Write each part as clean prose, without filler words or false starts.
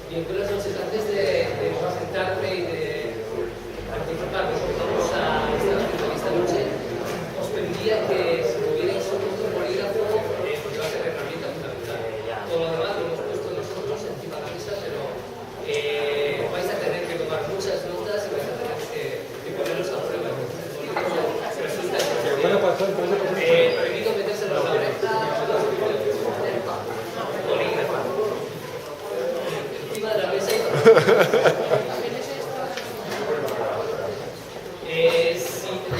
Bien, buenas noches. Antes de presentarme y de participar, vamos a esta noche, os pediría que si tuvierais un bolígrafo, porque va a ser herramienta fundamental. Todo lo demás lo hemos puesto nosotros encima de la mesa, pero vais a tener que tomar muchas notas y vais a tener que poneros a prueba. Prohibido meterse en la oreja, bolígrafo. Encima de la mesa y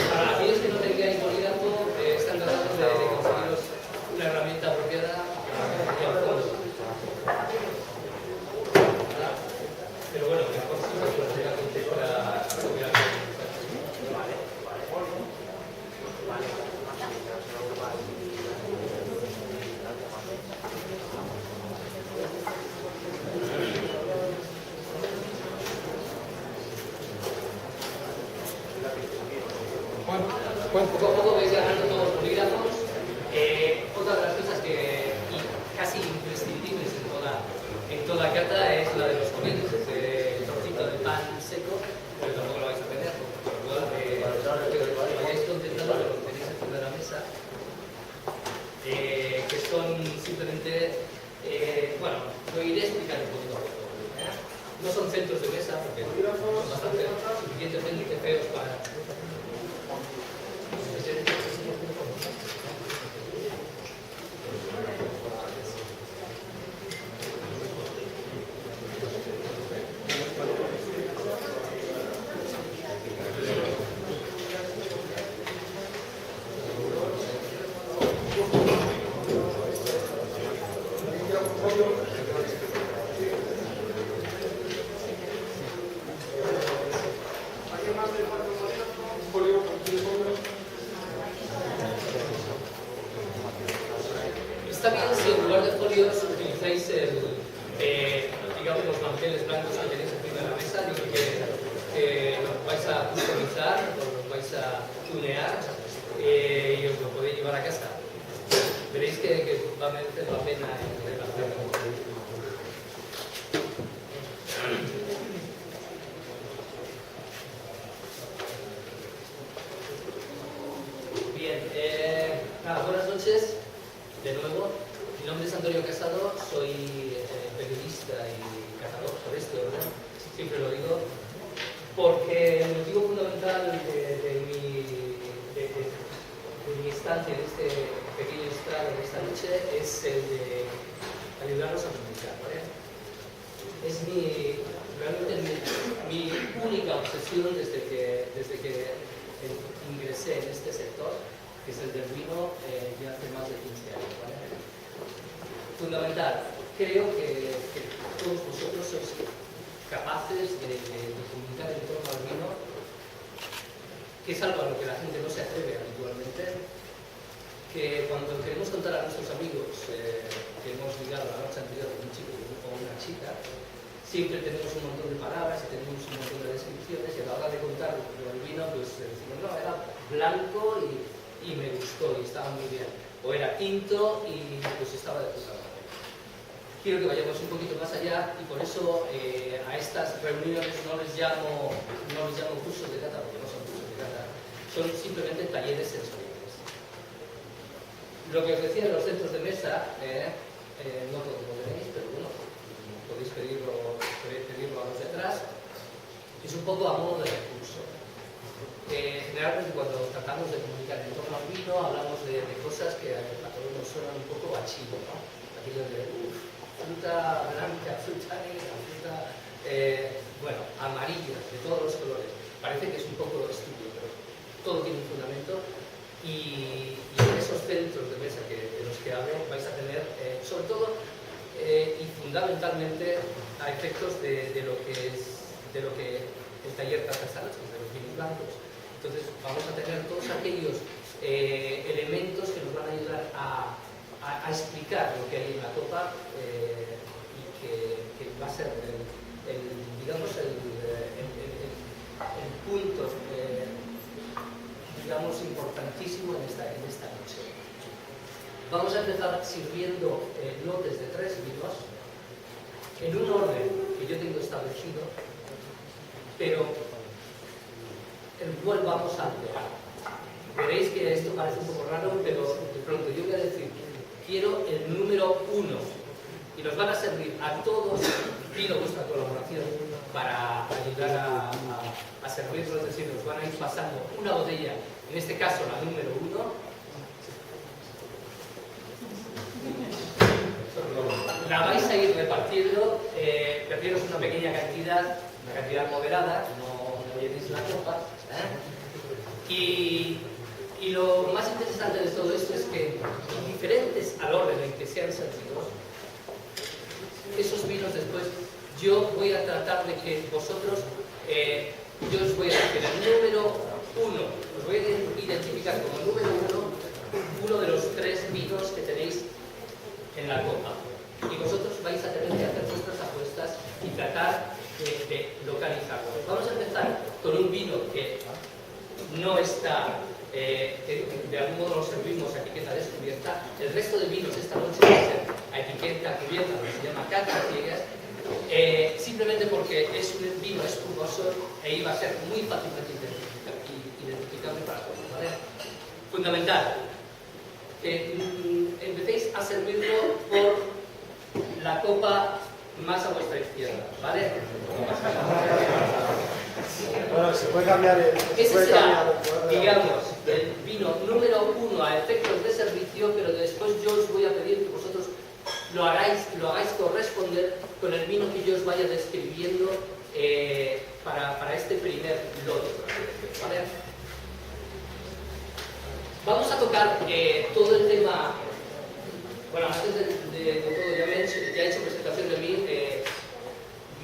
para aquellos que no tengáis bolígrafo, están tratando de conseguiros una herramienta apropiada y al fondo. Pero bueno, mejor si os lo tenga para copiar. Poco a poco vais ganando todos los bolígrafos. Otra de las cosas que casi imprescindibles en toda cata es la de los comillos, ese trocito de pan seco, pero tampoco lo vais a tener, por lo cual que vayáis contentando lo que tenéis encima de la mesa, que son simplemente, bueno, lo iré explicando un poquito a poco. No son centros de mesa, porque son bastante suficientemente feos para... Está bien si en lugar de folios utilizáis digamos, los manteles blancos que tenéis encima de la mesa, digo que los vais a customizar o los vais a tunear y os lo podéis llevar a casa. Veréis que va a merecer la pena la pena. Bien, nada, buenas noches. De nuevo, mi nombre es Antonio Casado, soy periodista y cazador forestre, ¿verdad? Siempre lo digo, porque el motivo fundamental de mi estancia en este pequeño estrado de esta noche es el de ayudarnos a comunicar, ¿vale? Es realmente mi única obsesión desde que ingresé en este sector, que es el del vino, ya hace más de 15 años. ¿Vale? Fundamental, creo que todos vosotros sois capaces de comunicar en torno al vino, que es algo a lo que la gente no se atreve habitualmente, que cuando queremos contar a nuestros amigos que hemos ligado la noche anterior con un chico o una chica, siempre tenemos un montón de palabras y tenemos un montón de descripciones, y a la hora de contar el vino, pues decimos, no, era blanco y me gustó y estaba muy bien, o era tinto y pues estaba de puta madre. Quiero que vayamos un poquito más allá y por eso a estas reuniones no les llamo cursos de cata, porque no son cursos de cata, son simplemente talleres sensoriales. Lo que os decía de los centros de mesa, no todos lo tenéis, pero bueno, podéis pedirlo a los de atrás, es un poco a modo de recurso. Generalmente cuando tratamos de comunicar en torno al vino hablamos de cosas que a todos nos suenan un poco chino, ¿no? Aquello de fruta blanca, fruta negra, fruta bueno, amarilla, de todos los colores. Parece que es un poco estúpido, pero todo tiene un fundamento. Y en esos centros de mesa de los que hablo vais a tener, sobre todo y fundamentalmente, a efectos de lo que el taller trata esta noche, de los vinos blancos. Entonces vamos a tener todos aquellos elementos que nos van a ayudar a explicar lo que hay en la copa y que va a ser digamos el punto digamos importantísimo en esta noche. Vamos a empezar sirviendo lotes de 3 vinos en un orden que yo tengo establecido, pero el cual vamos a alterar. Veréis que esto parece un poco raro, pero de pronto yo voy a decir, quiero el número 1, y nos van a servir a todos. Pido vuestra colaboración para ayudar a servirlo, es decir, nos van a ir pasando una botella, en este caso la número 1. La vais a ir repartiendo, prefieros una pequeña cantidad, una cantidad moderada, no llenéis la copa. Y lo más interesante de todo esto es que, indiferentes al orden en que sean servidos, esos vinos después, yo voy a tratar de que vosotros, yo os voy a decir el número 1, os voy a identificar como el número 1, uno de los 3 vinos que tenéis en la copa. Y vosotros vais a tener que hacer vuestras apuestas y tratar de localizarlo. Vamos a empezar con un vino que no está, que de algún modo lo servimos a etiqueta descubierta. El resto de vinos esta noche va a ser a etiqueta cubierta, lo que se llama catas ciegas, simplemente porque es un vino espumoso e iba a ser muy fácilmente identificable para todos, ¿vale? Fundamental, que empecéis a servirlo por la copa más a vuestra izquierda, ¿vale? Bueno, se puede cambiar Ese será, digamos, el vino número 1 a efectos de servicio, pero después yo os voy a pedir que vosotros lo hagáis corresponder con el vino que yo os vaya describiendo para este primer lote, ¿vale? Vamos a tocar todo el tema. Bueno, antes de todo, ya he hecho presentación de mí.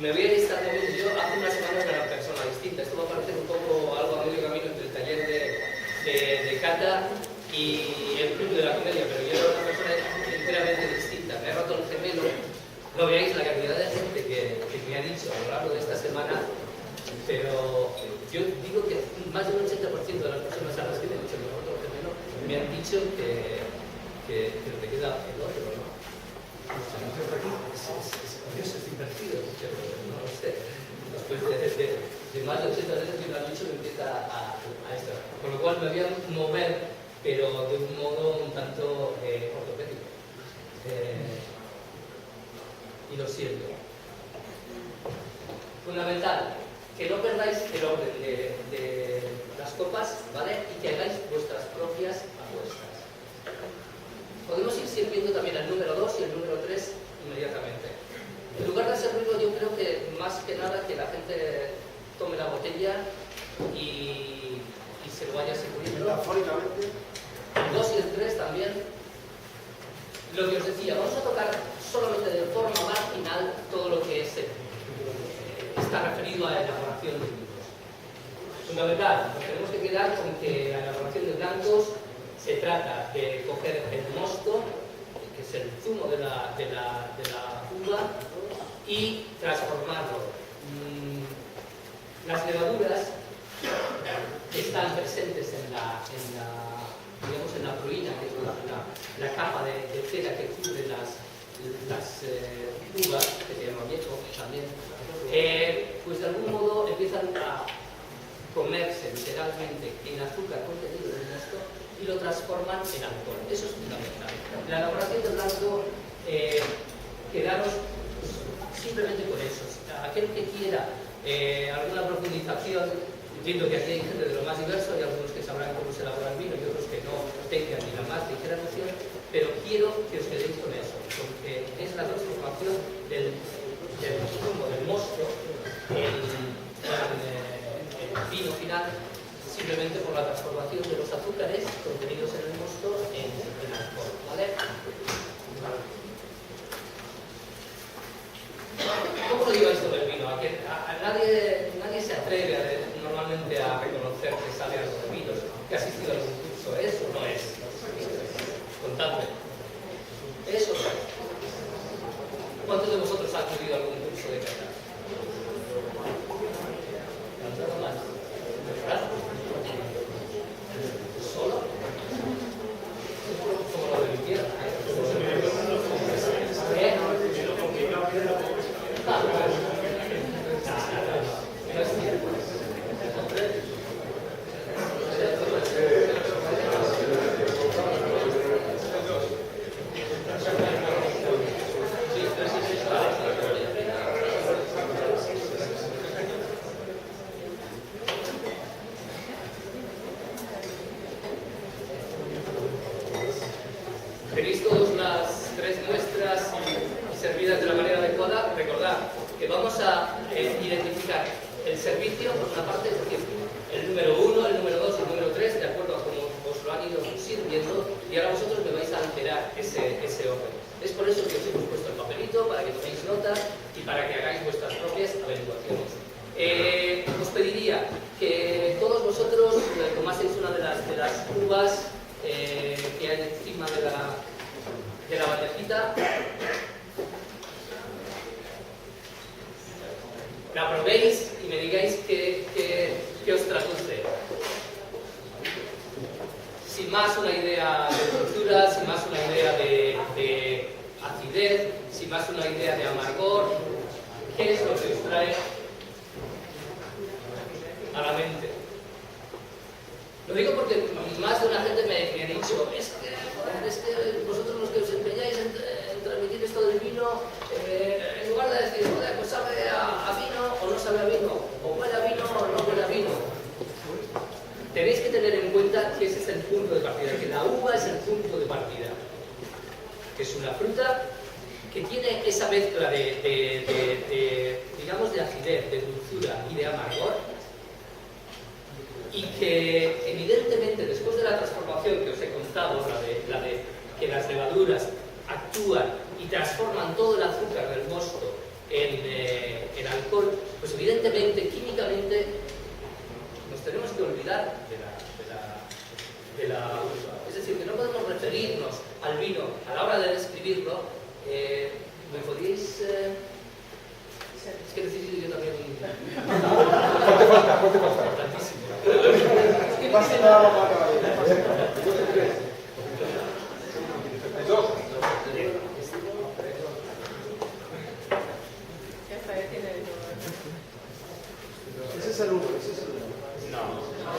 Me voy a estar moviendo. Yo hace unas semanas era una persona distinta. Esto va a parecer un poco algo a medio camino entre el taller de cata y el club de la comedia, pero yo era una persona enteramente distinta. Me he roto el gemelo. No veáis la cantidad de gente que me ha dicho a lo largo de esta semana, pero yo digo que más del 80% de las personas a las que me he dicho que me he roto el gemelo me han dicho que no te queda el otro, ¿no? Es invertido, pero no lo sé. Después de más de 80 veces que me han dicho que empieza a esto. Con lo cual me voy a mover, pero de un modo un tanto ortopédico. Y lo siento. Fundamental, que no perdáis el orden de las copas, ¿vale? Y que hagáis vuestras propias apuestas. Podemos ir sirviendo también el número 2 y el número 3 inmediatamente. En lugar de servirlo, yo creo que más que nada que la gente tome la botella y se lo vaya sirviendo. Metafóricamente. El 2 y el 3 también. Lo que os decía, vamos a tocar solamente de forma marginal todo lo que está referido a la elaboración de vinos. Fundamental, nos tenemos que quedar con que la elaboración de blancos se trata de coger el mosto, que es el zumo de la uva, y transformarlo. Las levaduras que están presentes en la pruina, que es la capa de cera que cubre las uvas, que se llama viejo también, pues de algún modo empiezan a comerse literalmente el azúcar contenido del mosto y lo transforman en alcohol. Eso es fundamental. La elaboración del blanco, quedaros simplemente con eso. Aquel que quiera alguna profundización, entiendo que aquí hay gente de lo más diverso, hay algunos que sabrán cómo se elabora el vino y otros que no tengan ni la más ligera noción, pero quiero que os quedéis con eso, porque es la transformación del zumo, del mosto, en vino final, simplemente por la transformación de los azúcares contenidos en el mosto en alcohol, ¿vale? ¿Cómo lo digo esto del vino? Nadie se atreve normalmente a reconocer que sabe algo de vinos, que ha asistido a algún curso. ¿Es o no es? Contadme. ¿Es o no es? ¿Cuántos de vosotros han acudido a algún curso de cata? ¿Nada más? ¿Verdad? ¿Solo? Como lo de mi tierra. No es cierto. Tenéis todas las tres muestras y servidas de la manera adecuada. Recordad que vamos a identificar el servicio por una parte, es decir, el número 1, el número 2 y el número 3, de acuerdo a cómo os lo han ido sirviendo, y ahora vosotros me vais a alterar ese orden. Es por eso que os hemos puesto el papelito, para que toméis notas y para que hagáis vuestras propias averiguaciones. Os pediría que todos vosotros tomaseis una de las uvas que hay encima de la bandejita, la probéis y me digáis qué os traduce. Sin más una idea de dulzura, sin más una idea de acidez, sin más una idea de amargor, ¿qué es lo que os trae a la mente? Lo digo porque más de una gente me ha dicho, es que vosotros los que os empeñáis en transmitir esto del vino, en lugar de decir, joder, pues sabe a vino o no sabe a vino, o huele a vino o no huele a vino, tenéis que tener en cuenta que ese es el punto de partida, que la uva es el punto de partida, que es una fruta que tiene esa mezcla digamos, de acidez, de dulzura y de amargor, y que evidentemente después de la transformación que os he contado, la de que las levaduras actúan y transforman todo el azúcar del mosto en alcohol, pues evidentemente, químicamente, nos tenemos que olvidar de la uva. Es decir, que no podemos referirnos al vino a la hora de describirlo. ¿Me podríais...? Es que necesito yo también un... Ponte falta. Tantísimo. Pasa nada más, caballero. Dos. Ese es el 1, ese es el 1. No,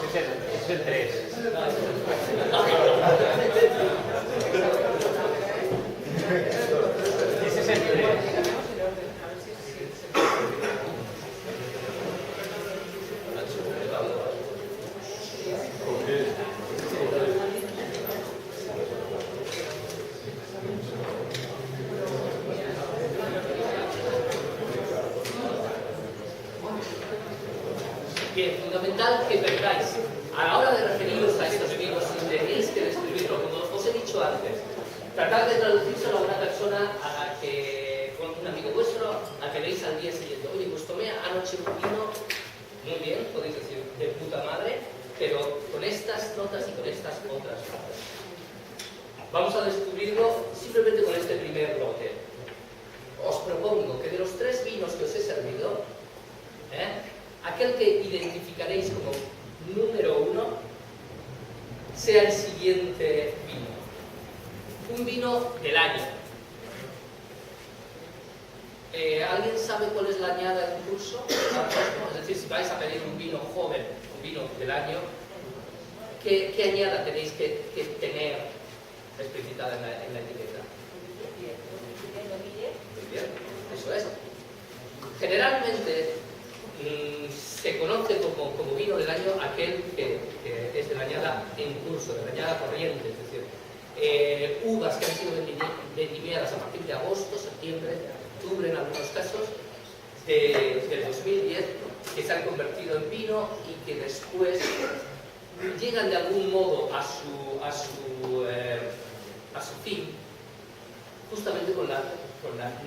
ese es el 3. Ese es el 3. Bien, fundamental que perdáis. A la hora de referiros a estos vinos, tenéis que describirlo, como os he dicho antes. Tratar de traducírselo a una persona a la que, con un amigo vuestro, a que veis al día siguiente. Oye, pues tomé anoche un vino, muy bien, podéis decir, de puta madre, pero con estas notas y con estas otras notas. Vamos a descubrirlo simplemente con este primer bloque. Os propongo que de los tres vinos que os he servido, aquel que identificaréis como número 1 sea el siguiente vino. Un vino del año. ¿Alguien sabe cuál es la añada en curso? Es decir, si vais a pedir un vino joven, un vino del año, ¿qué añada tenéis que tener explicitada en la etiqueta? Muy bien, eso es. Generalmente se conoce como vino del año aquel que es de la añada en curso, de la añada corriente, es decir, uvas que han sido vendimiadas a partir de agosto, septiembre, octubre en algunos casos, del 2010, que se han convertido en vino y que después llegan de algún modo a su fin, justamente con la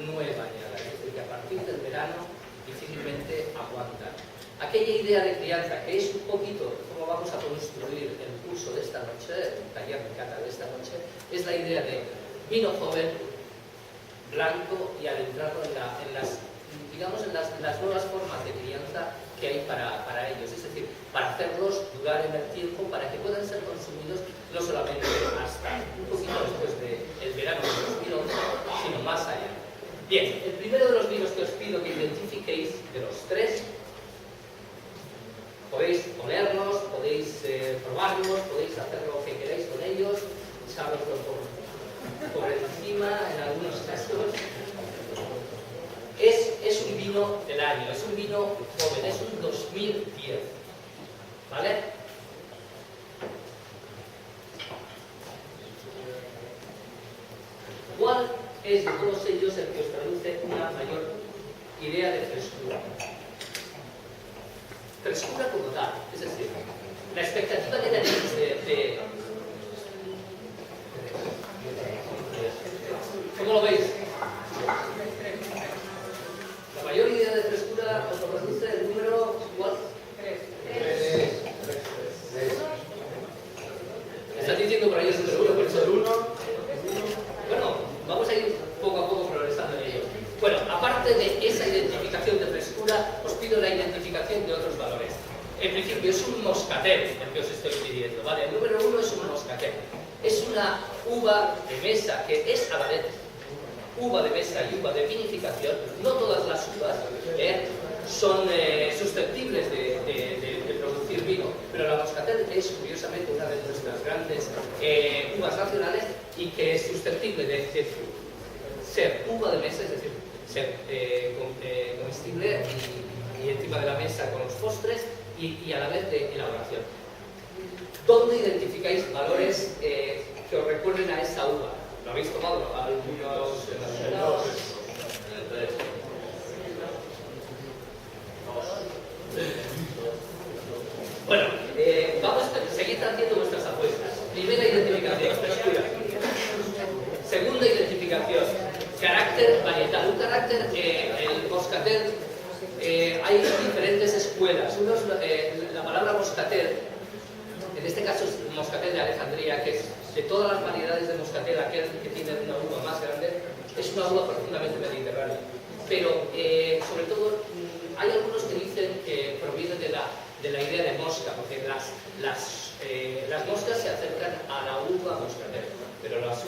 nueva añada, es decir, que a partir del verano difícilmente aguantan. Aquella idea de crianza, que es un poquito cómo vamos a construir el curso de esta noche, el taller de cata de esta noche, es la idea de vino joven, blanco y adentrado en las nuevas formas de crianza que hay para ellos, es decir, para hacerlos durar en el tiempo, para que puedan ser consumidos no solamente hasta un poquito después del verano de 2011, sino más allá. Bien, el primero de los vinos que os pido que identifiquéis, de los tres, podéis ponerlos, podéis probarlos, podéis hacer lo que queráis con ellos, echarlos por encima en algunos casos. Es un vino del año, es un vino joven, es un 2010, ¿vale? ¿Cuál es de todos ellos el que os traduce una mayor idea de frescura? Frescura como tal, es decir, la expectativa que tenéis de ¿cómo lo veis? La mayor idea de frescura os lo produce el número ¿cuál? 3. Están diciendo por ahí el número 1, por eso el 1. Bueno, vamos a ir poco a poco progresando en ello. Bueno, aparte de esa identificación de frescura, os pido la identificación de otros valores. En principio es un moscatel el que os estoy pidiendo, ¿vale? El número 1 es un moscatel. Es una uva de mesa que es a la vez uva de mesa y uva de vinificación. No todas las uvas son susceptibles de producir vino, pero la moscatel es curiosamente una de nuestras grandes uvas nacionales y que es susceptible de ser uva de mesa, es decir, ser comestible y encima de la mesa con los postres y a la vez de elaboración. ¿Dónde identificáis valores que os recuerden a esa uva? ¿Lo habéis tomado? Algunos. Bueno, vamos a seguir haciendo vuestras apuestas. Primera identificación, frescura. Segunda identificación, carácter varietal. Un carácter, el moscatel, hay diferentes escuelas. Uno es la palabra moscatel, en este caso es moscatel de Alejandría, que es de todas las variedades de moscatel, aquel que tiene una uva más grande, es una uva profundamente mediterránea. Pero, sobre todo, hay algunos que dicen que proviene de la idea de mosca, porque las moscas se acercan a la uva moscatel, pero las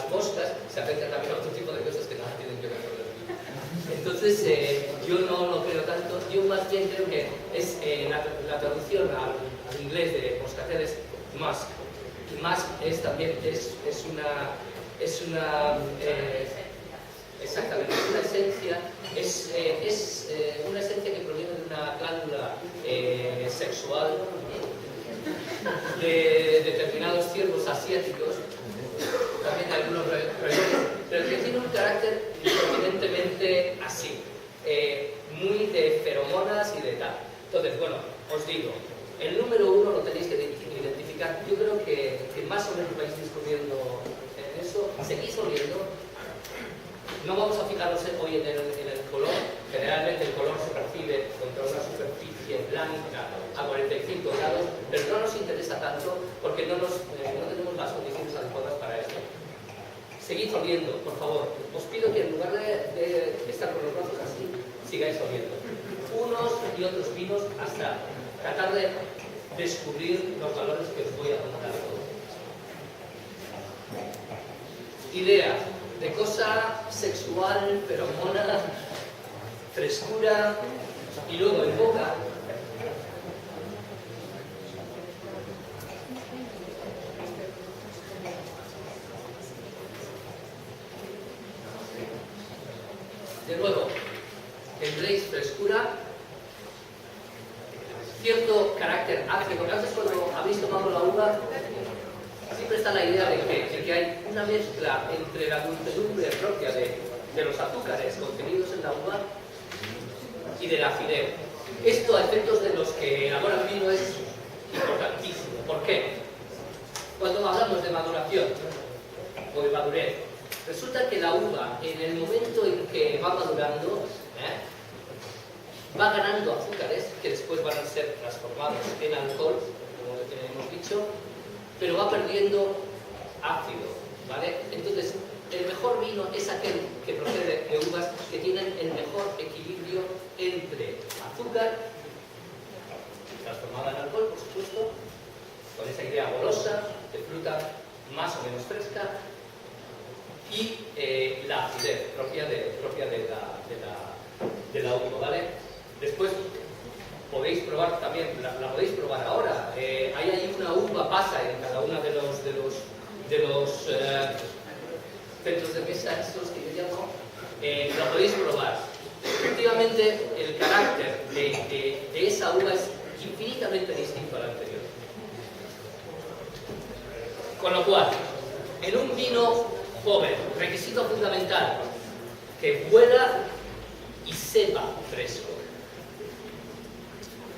moscas se acercan también a otro tipo de cosas que nada tienen que ver con el vino. Entonces, yo no lo creo tanto, yo más bien creo que es la traducción al inglés de moscatel es musk. Y musk es también exactamente, es una esencia, es una esencia que proviene de una glándula sexual de determinados ciervos asiáticos, también de algunos regiones, pero que tiene un carácter evidentemente así, muy de feromonas y de tal. Entonces, bueno, os digo, el número 1 lo tenéis que identificar. Yo creo que más o menos vais discutiendo en eso. Seguís oliendo. No vamos a fijarnos hoy en el color. Generalmente el color se percibe contra una superficie blanca a 45 grados, pero no nos interesa tanto porque no tenemos las condiciones adecuadas para esto. Seguid oliendo, por favor. Os pido que en lugar de estar con los brazos así, sigáis oliendo. Unos y otros vinos hasta tratar de descubrir los valores que os voy a contar todos. Idea de cosa sexual, feromona, frescura y luego en boca. De nuevo, tendréis frescura, cierto carácter ácido, porque antes cuando habéis tomado la uva, ¿sí? siempre está la idea de que hay una mezcla entre la dulcedumbre propia de los azúcares contenidos en la uva y de la acidez. Esto, a efectos de los que elaboran vino, es importantísimo. ¿Por qué? Cuando hablamos de maduración o de madurez, resulta que la uva, en el momento en que va madurando, va ganando azúcares que después van a ser transformados en alcohol, como hemos dicho, pero va perdiendo ácido, ¿vale? Entonces, el mejor vino es aquel que procede de uvas que tienen el mejor equilibrio entre azúcar, transformada en alcohol, por supuesto, con esa idea golosa, de fruta más o menos fresca, y la acidez propia de la uva, ¿vale? Después podéis probar también, la podéis probar ahora. Hay una uva pasa en cada uno de los centros de mesa, estos que yo llamo, la podéis probar. Efectivamente, el carácter de esa uva es infinitamente distinto al anterior. Con lo cual, en un vino joven, requisito fundamental, que huela y sepa fresco.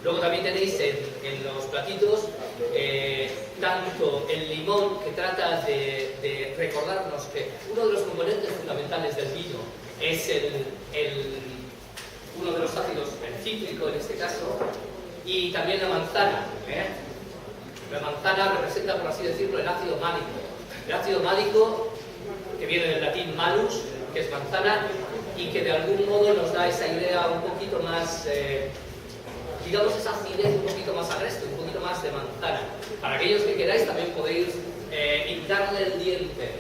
Luego también tenéis en los platitos tanto el limón, que trata de recordarnos que uno de los componentes fundamentales del vino es uno de los ácidos, el cítrico en este caso, y también la manzana. La manzana representa, por así decirlo, el ácido málico. El ácido málico, que viene del latín malus, que es manzana, y que de algún modo nos da esa idea un poquito más, digamos, esa acidez un poquito más agreste, un poquito más de manzana. Para aquellos que queráis, también podéis hincarle el diente,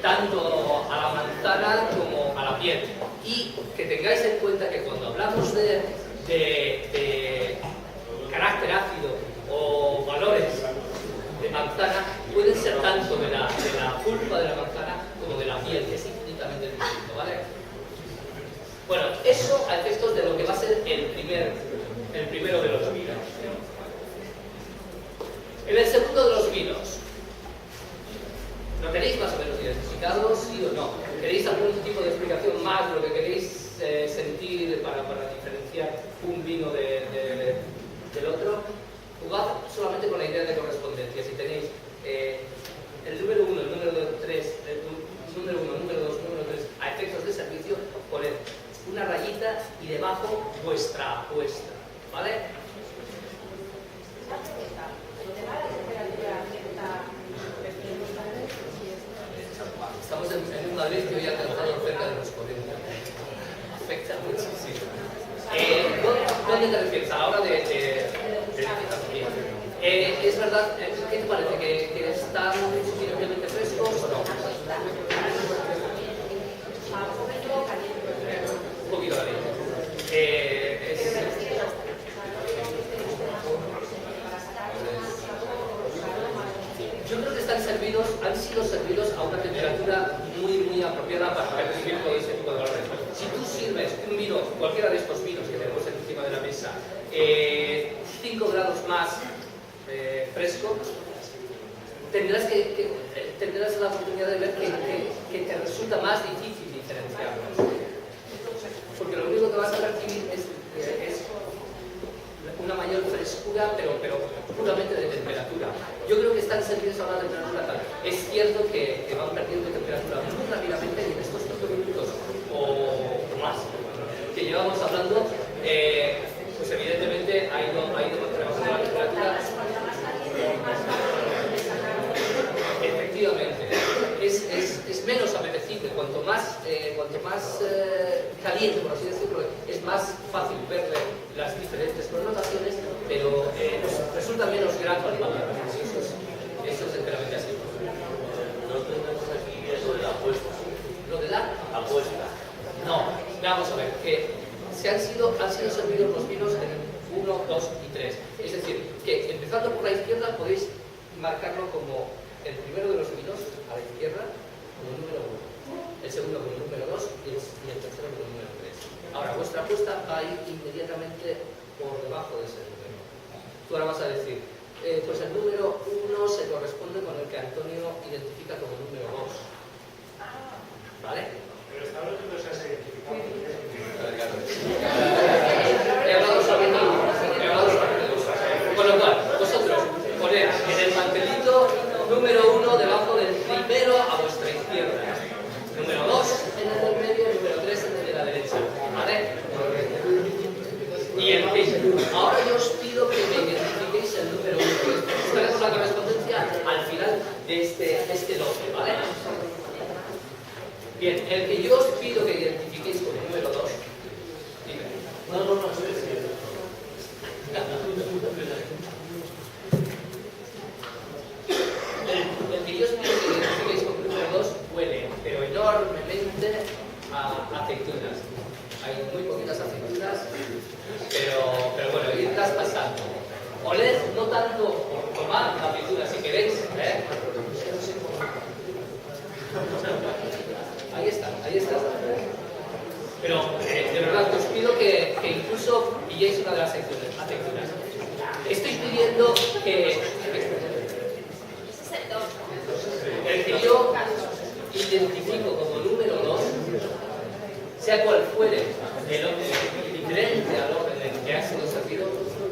tanto a la manzana como a la piel. Y que tengáis en cuenta que cuando hablamos de carácter ácido o valores de manzana, pueden ser tanto de la pulpa de la manzana como de la piel, que es infinitamente distinto, ¿vale? Bueno, eso a efectos de lo que va a ser el primero de los vinos. En el segundo de los vinos, ¿lo tenéis más o menos identificado, sí o no? ¿Queréis algún tipo de explicación más de lo que queréis sentir para diferenciar un vino del otro? Jugad solamente con la idea de correspondencia. Si tenéis el número 1, el número 3, el número 1, el número 2, el número 3, a efectos de servicio, poned una rayita y debajo vuestra apuesta, ¿vale? Estamos en un Madrid que hoy ha alcanzado cerca de los 40. Afecta muchísimo. ¿Dónde te refieres? A la hora de es verdad, ¿qué te parece? ¿Que están suficientemente frescos o no? Un poquito caliente. Yo creo que han sido servidos a una temperatura muy apropiada para percibir todo ese tipo de valores. Si tú sirves un vino, cualquiera de estos vinos que tenemos encima de la mesa, 5 grados más fresco, tendrás la oportunidad de ver que te resulta más difícil diferenciarlos. Porque lo único que vas a percibir es una mayor frescura, pero puramente de temperatura. Yo creo que están servidos a una temperatura tal. Es cierto que van perdiendo temperatura muy rápidamente y en estos 5 minutos o más que llevamos hablando, pues evidentemente ha ido rebajando la temperatura. Efectivamente, es menos apetecible. Cuanto más caliente, por así decirlo, es más fácil ver las diferentes connotaciones, pero resulta menos grato al paladar. Eso es enteramente así. No tenemos aquí eso de la apuesta. ¿Lo de la Apuesta. No, vamos a ver, que han sido servidos los vinos en 1, 2 y 3. Es decir, que empezando por la izquierda podéis marcarlo como el primero de los vinos a la izquierda como el número 1, el segundo como el número 2 y el tercero como el número 3. Ahora, vuestra apuesta va a ir inmediatamente por debajo de ese número. Tú ahora vas a decir, pues el número 1 se corresponde con el que Antonio identifica como número 2. ¿Vale? Pero está hablando de esas identificadas. He hablado solamente de dos. Con lo cual, vosotros ponéis en el mantelito número 1 debajo del primero a vuestra izquierda. Número 2 en el del medio, número 3 en el de la derecha. ¿Vale? Y en fin, ahora yo os pido que me identifiquéis el número 1. Estaremos la correspondencia al final de este lote, ¿vale? Bien, el que yo os pido que identifiquéis como número 2, dime. No, estoy diciendo. El que yo os pido que identifiquéis como número 2 huele, pero enormemente a aceitunas. Hay muy poquitas aceitunas, pero bueno, irlas pasando. Oled no tanto por tomar la aceituna si queréis, ¿eh? Ahí está. Pero de verdad os pido que incluso pilléis una de las aceitunas. Estoy pidiendo que el que yo identifico como número 2, sea cual fuere el orden diferente al orden en que ha sido servido,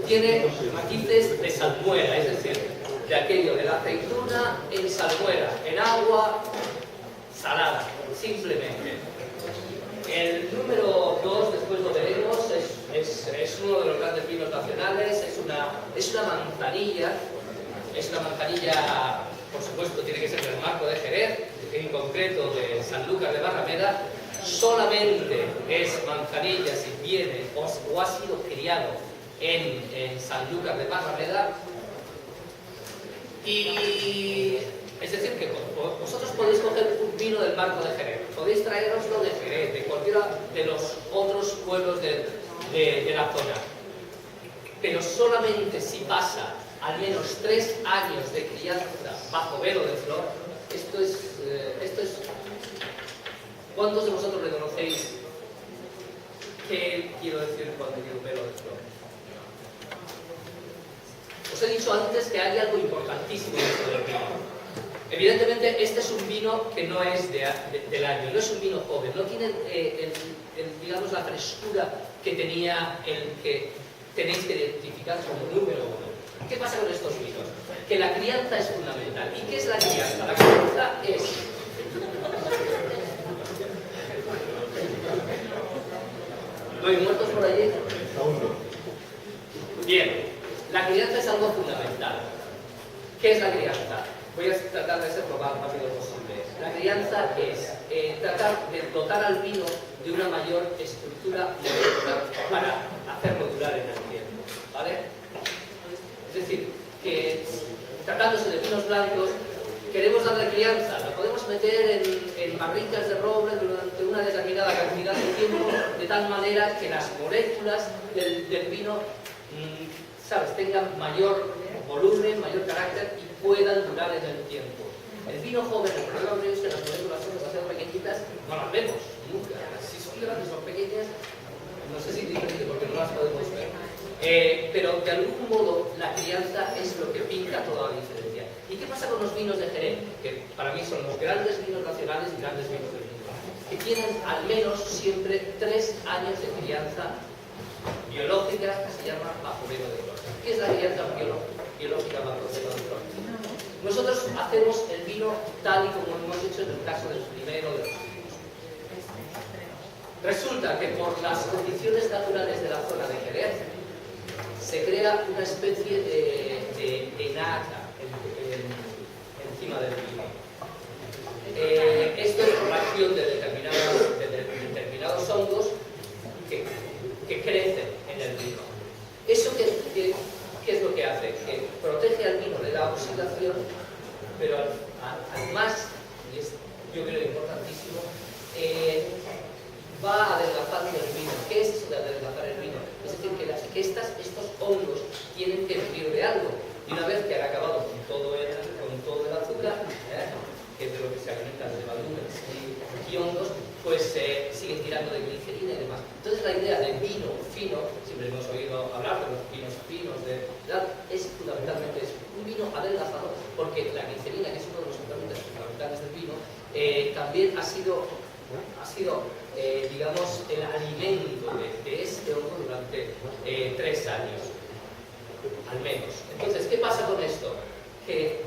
tiene matices de salmuera, es decir, de aquello de la aceituna en salmuera, en agua salada, simplemente. El número 2, después lo veremos, es uno de los grandes vinos nacionales, es una manzanilla, por supuesto, tiene que ser del Marco de Jerez, en concreto de Sanlúcar de Barrameda. Solamente es manzanilla si viene o ha sido criado en Sanlúcar de Barrameda. Y es decir, que vosotros podéis coger un vino del Marco de Jerez, podéis traeroslo de Jerez, de cualquiera de los otros pueblos de la zona, pero solamente si pasa al menos 3 años de crianza bajo velo de flor. Esto es ¿cuántos de vosotros reconocéis qué quiero decir cuando digo velo de flor? Os he dicho antes que hay algo importantísimo en esto del vino. Evidentemente, este es un vino que no es del año, no es un vino joven, no tiene digamos, la frescura que tenía el que tenéis que identificar como número 1. ¿Qué pasa con estos vinos? Que la crianza es fundamental. ¿Y qué es la crianza? La crianza es... ¿No hay muertos por allí? Bien, la crianza es algo fundamental. ¿Qué es la crianza? Voy a tratar de ser lo más rápido posible. La crianza es tratar de dotar al vino de una mayor estructura molecular para hacerlo durar en el tiempo, ¿vale? Es decir, que tratándose de vinos blancos, queremos darle crianza, la podemos meter en barricas de roble durante una determinada cantidad de tiempo, de tal manera que las moléculas del vino, ¿sabes?, tengan mayor volumen, mayor carácter y puedan durar en el tiempo. El vino joven, el problema es que las moléculas son demasiado pequeñitas, no las vemos nunca. Si son grandes o pequeñas, no sé si diferente porque no las podemos ver. Pero de algún modo la crianza es lo que pinta toda la diferencia. ¿Y qué pasa con los vinos de Jerez? Que para mí son los grandes vinos nacionales y grandes vinos del mundo, que tienen al menos siempre 3 años de crianza biológica, que se llama bajo velo de flor. ¿Qué es la crianza biológica bajo velo de flor? Nosotros hacemos el vino tal y como hemos hecho en el caso del primero de los vinos. Resulta que por las condiciones naturales de la zona de Jerez se crea una especie de nata encima del vino. Esto es por la acción de determinados hongos que crecen en el vino. ¿Eso qué es lo que hace? Que protege al vino de la oxidación, pero además, y es yo creo importantísimo, va adelgazando el vino. ¿Qué es eso de adelgazar el vino? Es decir, que estos hongos tienen que vivir de algo. Y una vez que han acabado con todo el azúcar, que es de lo que se alimentan de levaduras y hongos, pues siguen tirando de glicerina y demás. Entonces la idea del vino fino, siempre hemos oído hablar de los vinos finos, es fundamentalmente eso. un vino adelgazado, porque la glicerina, que es uno de los componentes fundamentales del vino, también ha sido digamos, el alimento de este hongo durante 3 años, al menos. Entonces, ¿qué pasa con esto? Que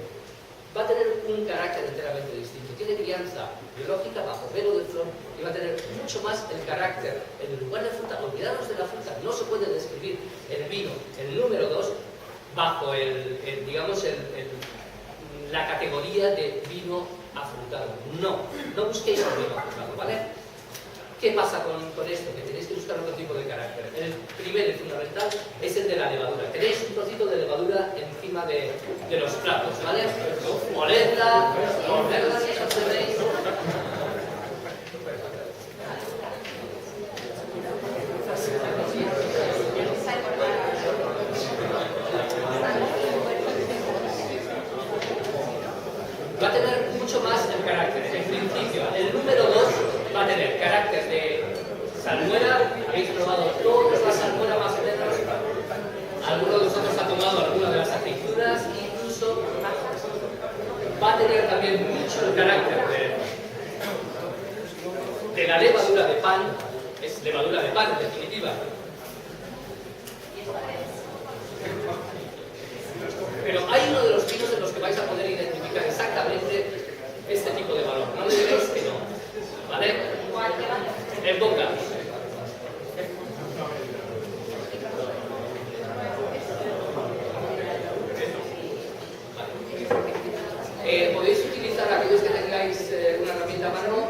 va a tener un carácter enteramente distinto. Tiene crianza biológica bajo velo de flor y va a tener mucho más el carácter. En lugar de fruta, olvidaros de la fruta, no se puede describir el vino, el número 2, bajo digamos, la categoría de vino afrutado. No busquéis el vino afrutado, ¿vale? ¿Qué pasa con esto? Que tenéis que buscar otro tipo de carácter. El primero y fundamental es el de la levadura. Tenéis un trocito de levadura encima de los platos, ¿vale? Oledla, si os atrevéis. Va a tener mucho más el carácter. En principio, el número 2 va a tener carácter de salmuera. Habéis probado toda la salmuera más o menos. Alguno de vosotros ha tomado alguna de las aceitunas, incluso va a tener también mucho el carácter de la levadura de pan. Es levadura de pan, en definitiva. Pero hay uno de los vinos en los que vais a poder identificar exactamente este tipo de valor. No me diréis que no. ¿Vale? En boca. Podéis utilizar, aquellos que tengáis una herramienta a mano,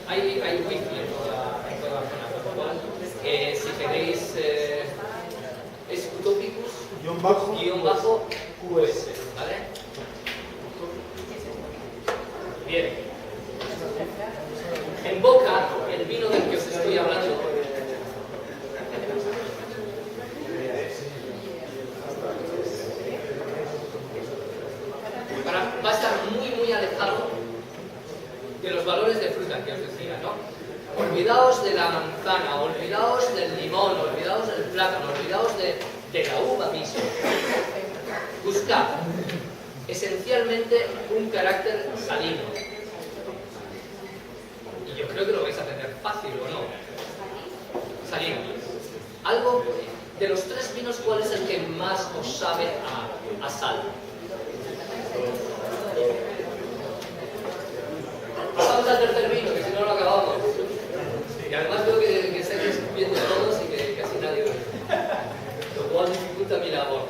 hay wifi en toda la zona, por lo cual, si queréis es Utopicus -QS, ¿vale? Bien. En boca, el vino del que os estoy hablando va a estar muy alejado de los valores de fruta que os decía, ¿no? Olvidaos de la manzana, olvidaos del limón, olvidaos del plátano, olvidaos de la uva misma. Buscad esencialmente un carácter salino. Y yo creo que lo vais a tener fácil, ¿o no? Salino. Algo de los 3 vinos, ¿cuál es el que más os sabe a sal? Pasamos al tercer vino, que si no lo acabamos. Y además veo que estáis viendo todos y que casi nadie ve. Lo cual dificulta mi labor.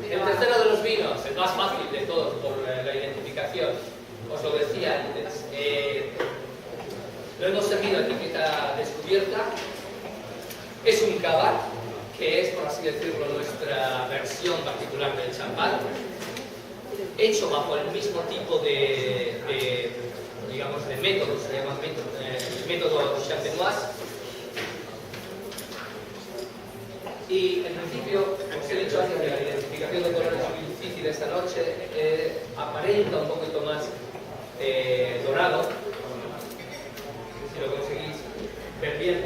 El tercero de los vinos, el más fácil de todos por la identificación, os lo decía antes. Lo hemos servido a etiqueta descubierta. Es un cava, que es, por así decirlo, nuestra versión particular del champán, hecho bajo el mismo tipo digamos, de métodos, se llama método champenoise. Y en principio, como os he dicho antes, la identificación de colores es muy difícil esta noche, aparenta un poquito más dorado, si lo conseguís ver bien.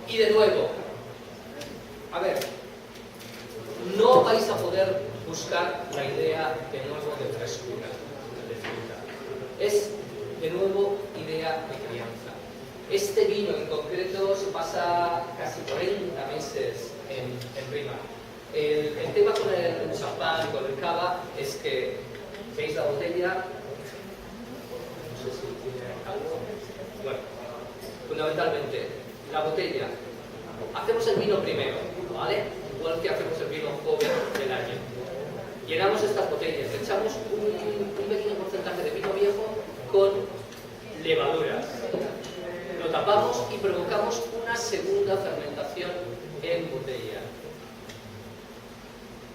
Y de nuevo, a ver, no vais a poder buscar la idea de nuevo de frescura, de fruta. Es de nuevo idea de crianza. Este vino en concreto se pasa casi 40 meses en Rima. El tema con el champán, con el cava, es que veis la botella, no sé si tiene algo. Bueno, fundamentalmente, la botella. Hacemos el vino primero, ¿vale? Igual que hacemos el vino joven del año. Llenamos estas botellas, echamos un pequeño porcentaje de vino viejo con levaduras. Lo tapamos y provocamos una segunda fermentación en botella,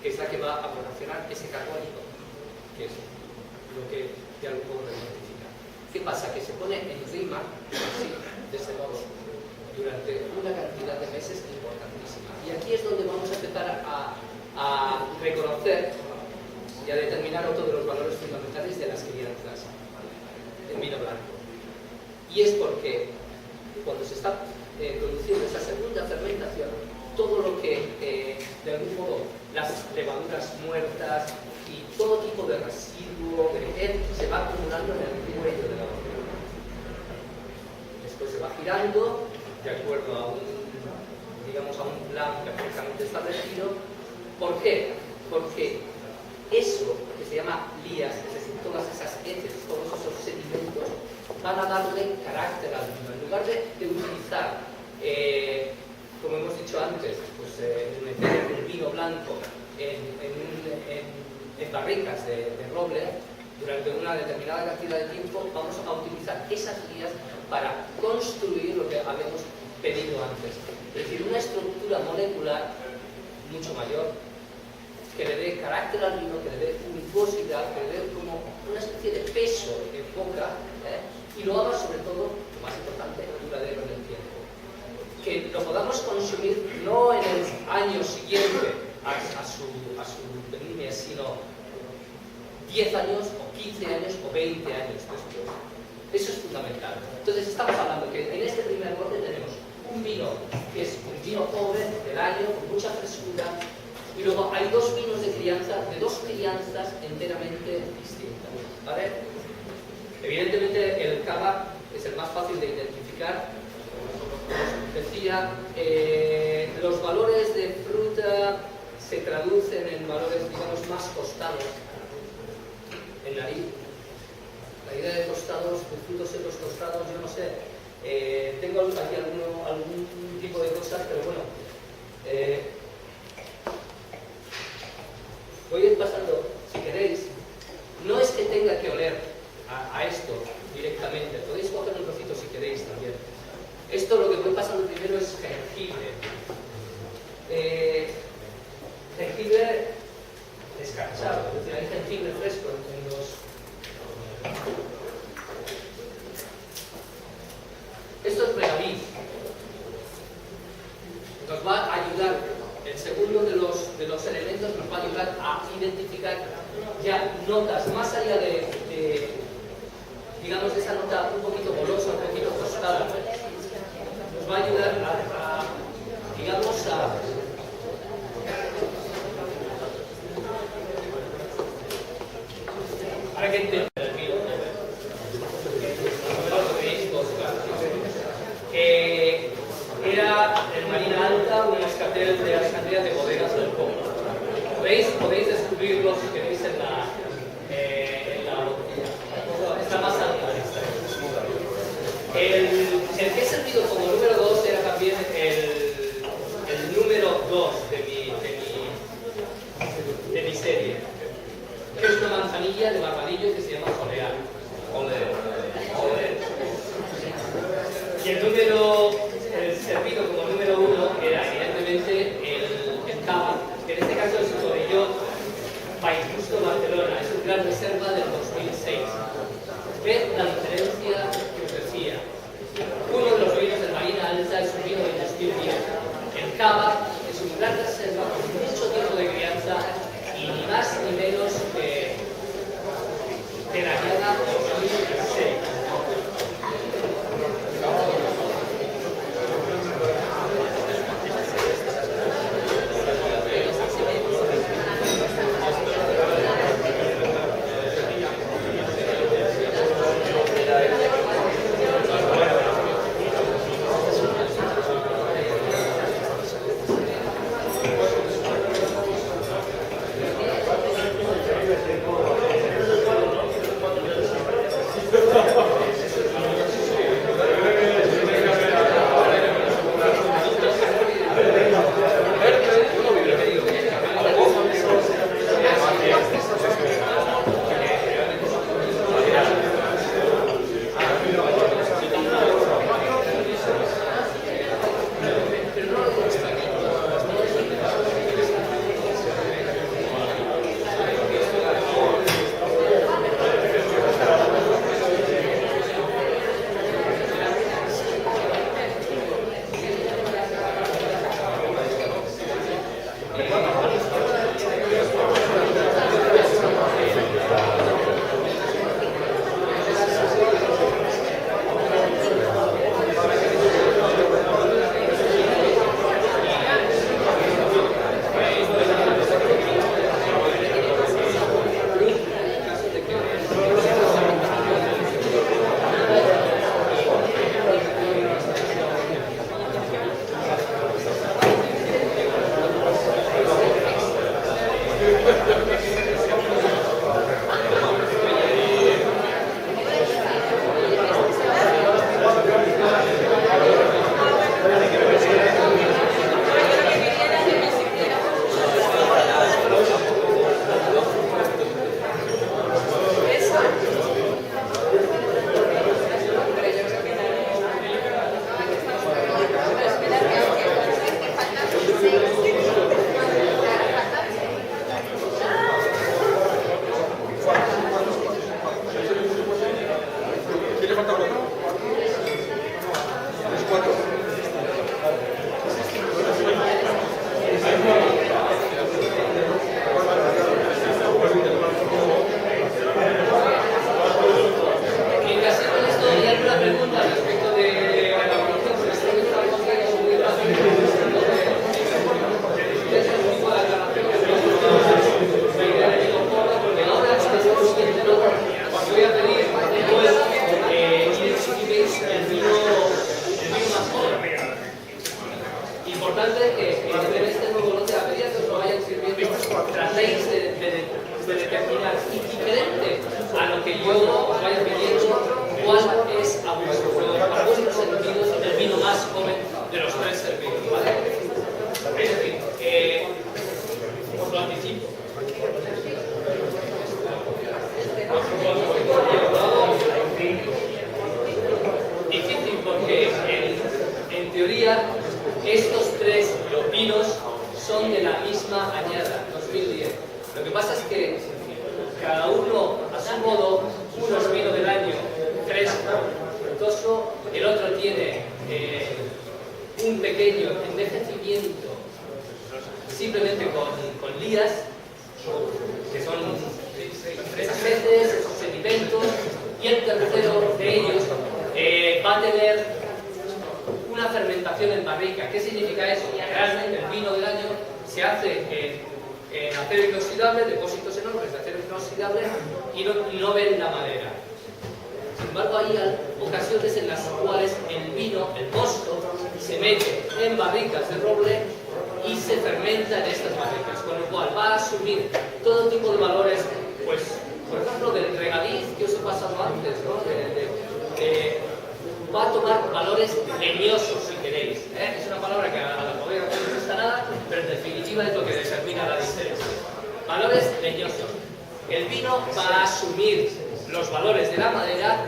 que es la que va a proporcionar ese carbónico, que es lo que de algún modo lo identifica. ¿Qué pasa? Que se pone en rima, así, de este modo, durante una cantidad de meses importantísima. Y aquí es donde vamos a empezar a reconocer y a determinar otro de los valores fundamentales de las crianzas del vino blanco. Y es porque cuando se está produciendo esa segunda fermentación, todo lo que de algún modo las levaduras muertas y todo tipo de residuo se va acumulando en el cuello de la botella. Después se va girando de acuerdo a un plan perfectamente establecido. ¿Por qué? Porque eso que se llama lías, es decir, todas esas heces, todos esos sedimentos, van a darle carácter al vino. En lugar de utilizar, como hemos dicho antes, pues, meter el vino blanco en barricas de roble durante una determinada cantidad de tiempo, vamos a utilizar esas lías para construir lo que habíamos pedido antes. Es decir, una estructura molecular mucho mayor, que le dé carácter al vino, que le dé untuosidad, que le dé como una especie de peso en boca, y lo haga sobre todo, lo más importante, duradero en el tiempo. Que lo podamos consumir no en el año siguiente a su vendimia, sino 10 años, o 15 años, o 20 años después. Eso es fundamental. Entonces estamos hablando que en este primer lote tenemos un vino que es un vino joven del año, con mucha frescura, y luego hay dos vinos de crianza, de dos crianzas enteramente distintas, ¿vale? Evidentemente el cava es el más fácil de identificar. Como decía, los valores de fruta se traducen en valores, digamos, más tostados en nariz. La idea de tostados, de frutos secos tostados, yo no sé. Tengo aquí algún tipo de cosas, pero bueno. Voy a ir pasando, si queréis. No es que tenga que oler a esto directamente. Podéis coger un trocito si queréis también. Esto lo que voy pasando primero es jengibre. Jengibre descachado, es decir, hay jengibre fresco en los... Esto es regaliz. Nos va a ayudar, el segundo de los elementos nos va a ayudar a identificar ya notas más allá de digamos, de esa nota un poquito golosa, un poquito tostada. Nos va a ayudar digamos, para que entendamos el vino, era el Marina Alta, un moscatel de las canteras de bodegas del Po. Podéis descubrirlo si queréis en la botella. Está más alta esta. El que he servido como número 2 era también el número 2 de mi serie. Es una manzanilla de Barbadillo que se llama Solear. Y el servido como número 1 era evidentemente el cava, que en este caso es un Torelló País Barcelona, es un gran reserva del 2006. Ved la diferencia que os decía. Uno de los vinos de Marina Alta es un vino del 2010. El cava es un gran reserva con mucho tiempo de crianza y ni más ni menos que la Llana 2006. tratéis de determinar indiferente a lo que yo os vaya pidiendo cuál es a vuestros sentidos el vino más joven de los tres servidos, ¿vale? Es decir, os lo anticipo. Difícil porque en teoría estos tres vinos son de la misma añada, 2010. Lo que pasa es que cada uno a su modo, uno es vino del año fresco, frutoso, el otro tiene un pequeño envejecimiento simplemente con lías, que son meses, sedimentos, y el tercero de ellos va a tener una fermentación en barrica. ¿Qué significa eso? Realmente el vino del año se hace en acero inoxidable, depósitos enormes de acero inoxidable, y no ven la madera. Sin embargo, hay ocasiones en las cuales el vino, el mosto, se mete en barricas de roble y se fermenta en estas barricas, con lo cual va a asumir todo tipo de valores, pues, por ejemplo, del regaliz que os he pasado antes, ¿no? Va a tomar valores leñosos, si queréis. Es una palabra que a la bodega no le gusta nada, pero en definitiva es lo que determina la diferencia. Valores leñosos. El vino va a asumir los valores de la madera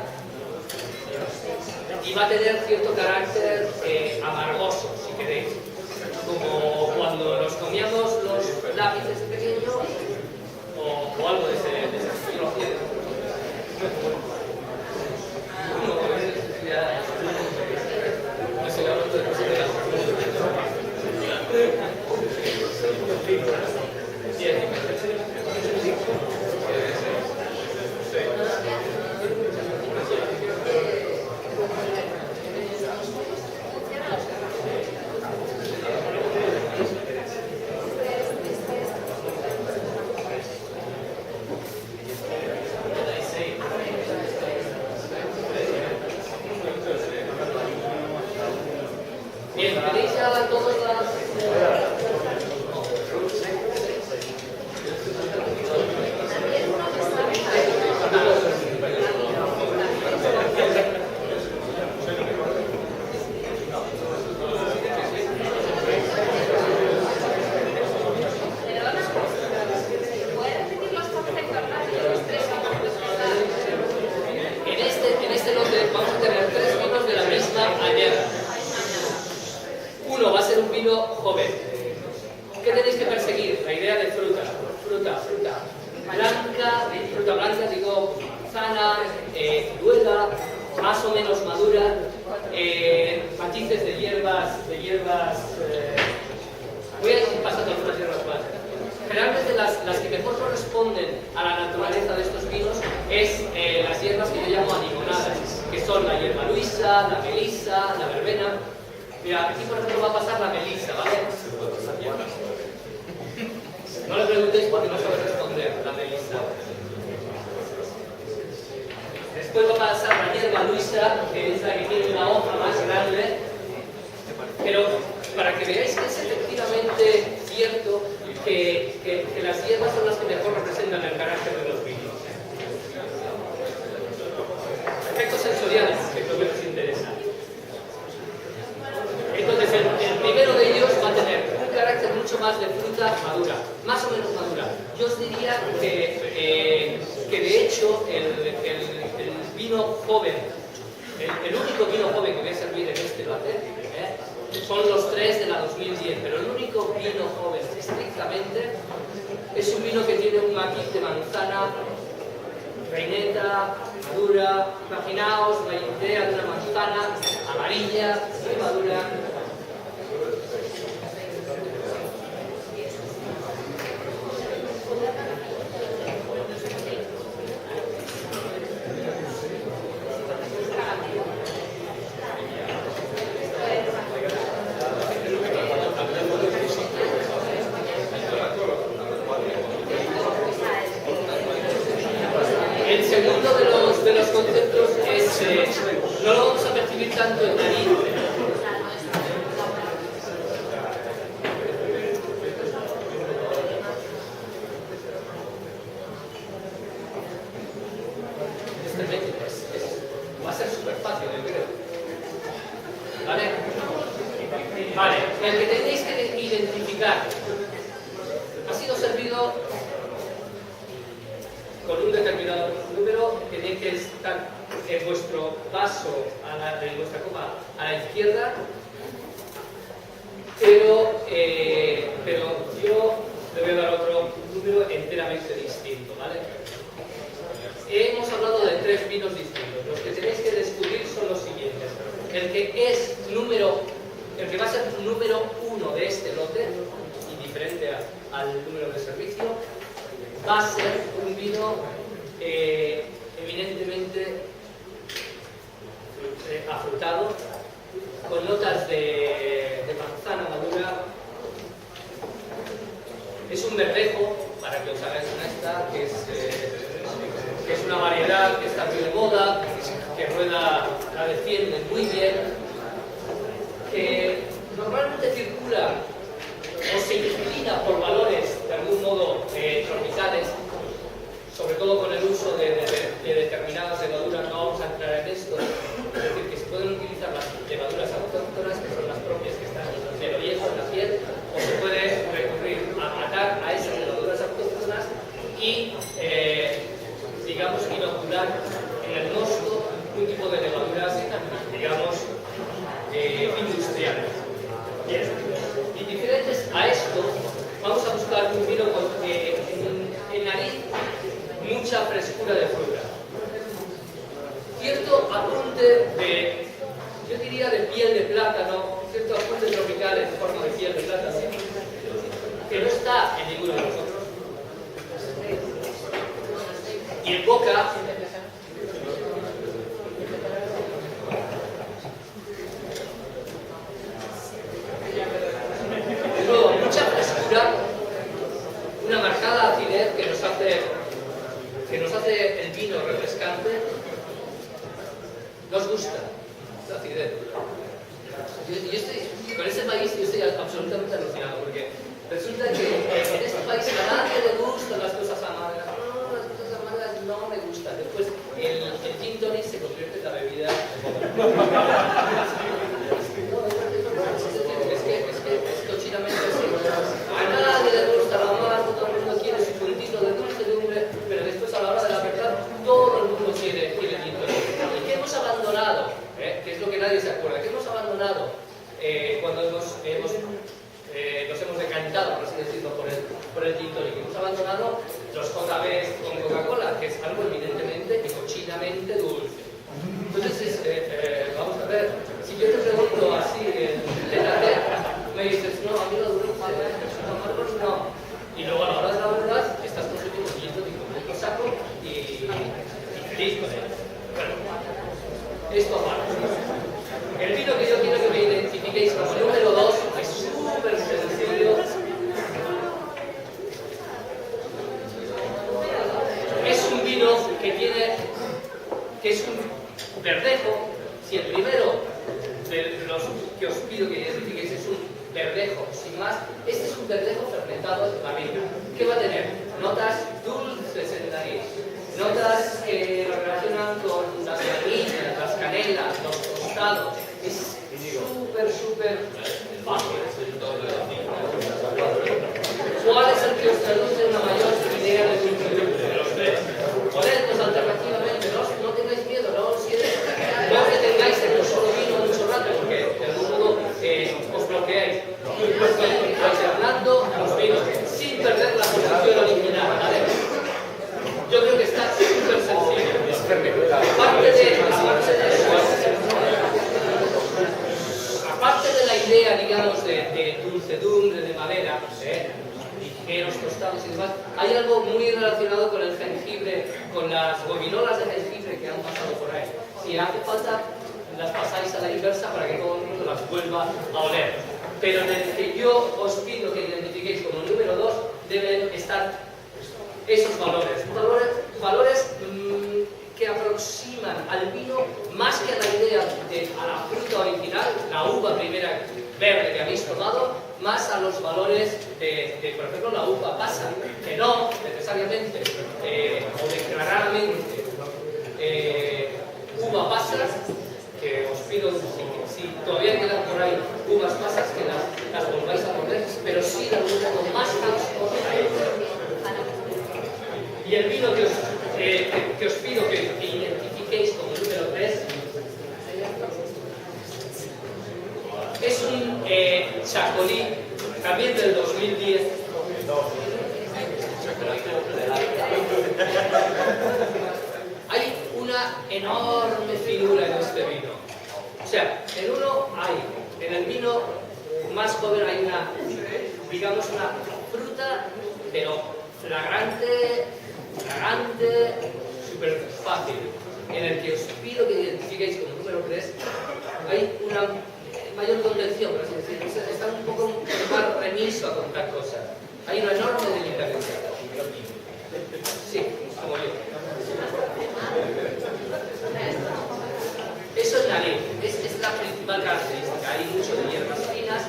y va a tener cierto carácter amargoso, si queréis. Como cuando nos comíamos los lápices pequeños o algo de ese estilo. No sé, hablando de cosas de la Bien, ¿tenéis ya todas las...? En este lote vamos a tener tres vinos de la misma añada. Uno va a ser un vino joven. ¿Qué tenéis que perseguir? La idea de fruta blanca, digo, manzana, ciruela, más o menos madura, matices de hierbas, voy a ir pasando algunas hierbas más. Generalmente las que mejor corresponden a la naturaleza de estos vinos es las hierbas que yo llamo animonadas, que son la hierba luisa, la melisa, la verbena. Mira, aquí por ejemplo va a pasar la melisa, ¿vale? No le preguntéis porque no sabe responder, la melisa. Después va a pasar la hierba luisa, que es la que tiene una hoja más grande. Pero para que veáis que es efectivamente cierto que las hierbas son las que mejor representan el carácter de los vinos. Efectos sensoriales, que es lo que nos interesa. Entonces, el primero de ellos va a tener un carácter mucho más de fruta madura, más o menos madura. Yo os diría que de hecho el vino joven, el único vino joven que voy a servir en este lote, son los tres de la 2010, pero el único vino joven estrictamente es un vino que tiene un matiz de manzana, reineta, madura. Imaginaos la idea de una manzana amarilla, muy madura. El segundo de los conceptos es, no lo vamos a percibir tanto en nariz. vino con un determinado número, tiene que estar en vuestro vaso, en vuestra copa, a la izquierda, pero yo le voy a dar otro número enteramente distinto, ¿vale? Hemos hablado de 3 vinos distintos. Los que tenéis que descubrir son los siguientes. El que va a ser número 1 de este lote, indiferente al número de servicio, va a ser un vino eminentemente afrutado, con notas de manzana madura. Es un verdejo, para que os hagáis una esta, que es una variedad que está muy de moda, que Rueda la defiende muy bien, que normalmente circula o se inclina por valores de algún modo tropicales, sobre todo con el uso de determinadas levaduras. No vamos a entrar en esto, es decir, que se pueden utilizar las levaduras autóctonas, que son las propias que están del viejo en la piel, o se puede recurrir a matar a esas levaduras autóctonas y digamos, inocular en el mosto un tipo de levaduras, digamos, industriales. Bien. Y diferentes a esto, vamos a buscar un vino con en nariz mucha frescura de fruta. Cierto apunte de, yo diría, de piel de plátano, cierto apunte tropical en forma de piel de plátano, que no está en ninguno de nosotros. Y en boca, luego mucha frescura, una marcada acidez que nos hace el vino refrescante. Nos gusta la acidez. Yo estoy, con ese país yo estoy absolutamente alucinado, porque resulta que en este país a nadie le gustan las cosas amargas. No me gusta. Después el gin tonic se convierte en la bebida es cochinamente así. A nadie le gusta lo amargo, todo el mundo quiere su puntito de dulce, pero después a la hora de la verdad todo el mundo quiere gin tonic. ¿Y qué hemos abandonado? Que es lo que nadie se acuerda. ¿Qué hemos abandonado cuando nos hemos decantado, por así decirlo, por el gin tonic? Hemos abandonado los JBs con Coca-Cola, que es algo evidentemente y cochinamente dulce. Entonces, vamos a ver, si yo te pregunto así, me dices, no, a mí lo dulce, no. Y luego a la hora de la verdad, estás consumiendo un gin tonic con un saco y feliz con él. Bueno, esto aparte. El vino que yo quiero que me identifiquéis como número 2 es súper sencillo. Es un vino que es un verdejo. Si el primero de los que os pido que identifiquéis es un verdejo, sin más, este es un verdejo fermentado en barrica. ¿Qué va a tener? Notas dulces en nariz, notas que lo relacionan con las vainillas, las canelas, los tostados. Es súper fácil. ¿Cuál es el que os traduce una mayor idea de dulce? De los tres. Ponedlos alternativamente, no tengáis miedo, no os detengáis en un solo vino mucho rato, porque de algún modo os bloqueáis. Alternando los vinos, sin perder la posición original, ¿vale? Yo creo que está súper sencillo. Aparte de la idea, digamos, de dulcedumbre, de madera, ligeros, tostados y demás, hay algo muy relacionado con el jengibre, con las gominolas de jengibre que han pasado por ahí. Si hace falta, las pasáis a la inversa para que todo el mundo las vuelva a oler. Pero en el que yo os pido que identifiquéis como número 2, deben estar esos valores que aproximan al vino más que a la idea a la fruta original, la uva primera verde que habéis tomado, más a los valores de por ejemplo, la uva pasa, que no necesariamente o declaradamente uva pasas, que os pido, si todavía quedan por ahí uvas pasas, que las volváis a poner, pero sí de algún modo más próximos a ellos. Y el vino que os pido que identifiquéis como número 3 es un Chacolí, también del 2010. Hay una enorme finura en este vino. O sea, en uno hay, en el vino más joven hay una, digamos, una fruta, pero flagrante, súper fácil. En el que os pido que identifiquéis como número 3, hay una mayor contención, por así decirlo. Está un poco más remiso a contar cosas. Hay una enorme delicadeza. Sí, como yo. Eso es nariz, es la principal característica. Hay mucho de hierbas finas.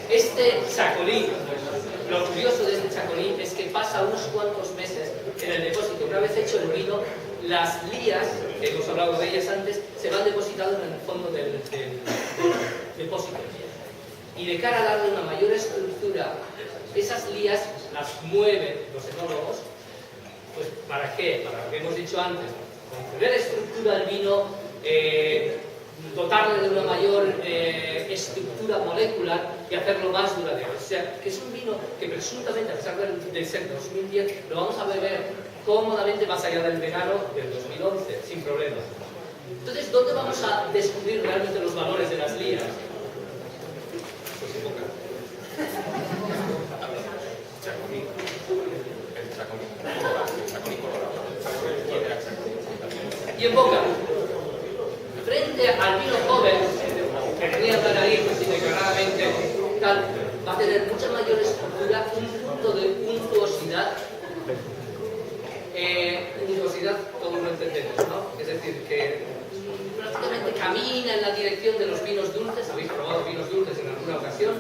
Este chacolí, lo curioso de este chacolí es que pasa unos cuantos meses en el depósito. Una vez hecho el vino, las lías, que hemos hablado de ellas antes, se van depositando en el fondo del depósito. Y de cara a darle una mayor estructura, esas lías las mueven los enólogos. Pues ¿para qué? Para lo que hemos dicho antes, conceder estructura al vino, dotarle de una mayor estructura molecular y hacerlo más duradero. O sea, que es un vino que presuntamente, a pesar de ser 2010, lo vamos a beber cómodamente más allá del verano del 2011, sin problemas. Entonces, ¿dónde vamos a descubrir realmente los valores de las lías? Pues en boca. Y en boca, frente al vino joven, que tenía la nariz y declaradamente tal, va a tener mucha mayor estructura, un punto de untuosidad, como lo entendemos, ¿no? Es decir, que prácticamente camina en la dirección de los vinos dulces. ¿Habéis probado vinos dulces en alguna ocasión?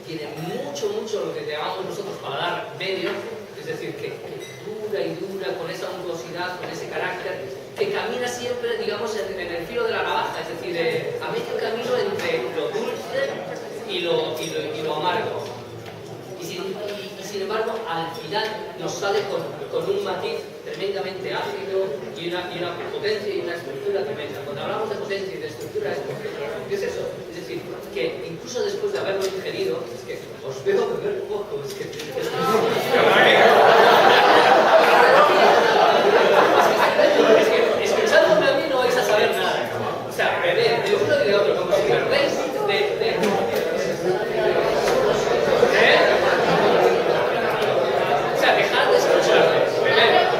Tiene mucho lo que llamamos nosotros paladar medio, es decir, que dura, con esa untuosidad, con ese carácter, que camina siempre, digamos, en el filo de la navaja, es decir, a medio camino entre lo dulce y lo amargo. Y sin embargo, al final nos sale con un matiz tremendamente ácido y una potencia y una estructura tremenda. Cuando hablamos de potencia y de estructura, ¿qué es eso? Es decir, que incluso después de haberlo ingerido, es que os veo beber poco, es que escuchándome a mí no vais a saber nada. O sea, beber de uno y de otro, como si bebéis o sea, dejar de escucharme, beber.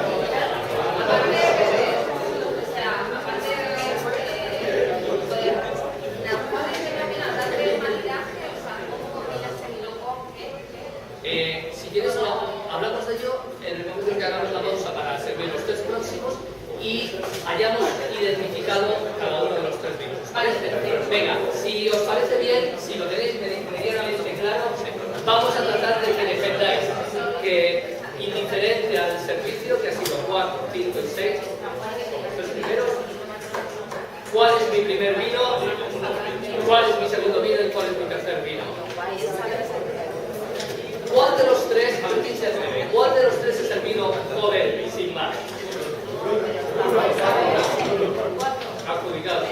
Si quieres, hablamos de ello en el momento en que hagamos la pausa para servir los 3 próximos y hayamos identificado cada uno de los 3 vinos. ¿Os parece? Venga, si os parece bien, si lo tenéis medianamente claro, vamos a tratar de que defendáis que, indiferente al servicio, que ha sido 4, 5 y 6, los 3 primeros, cuál es mi primer vino, cuál es mi segundo vino y cuál es mi tercer vino. ¿Cuál de los 3, a ver quién se atreve, cuál de los 3 es el vino joven, sin más? Adjudicado.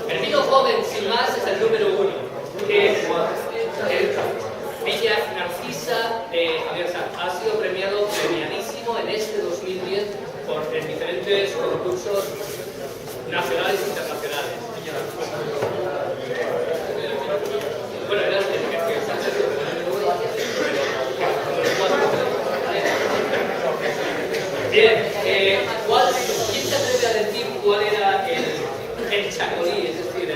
El vino joven, sin más, es el número 1, que es Villa Narcisa Javier Sanz. Ha sido premiadísimo en este 2010 en diferentes concursos nacionales e internacionales. Bueno, era el que bien, ¿quién se atreve a decir cuál era el chacolí? Es decir,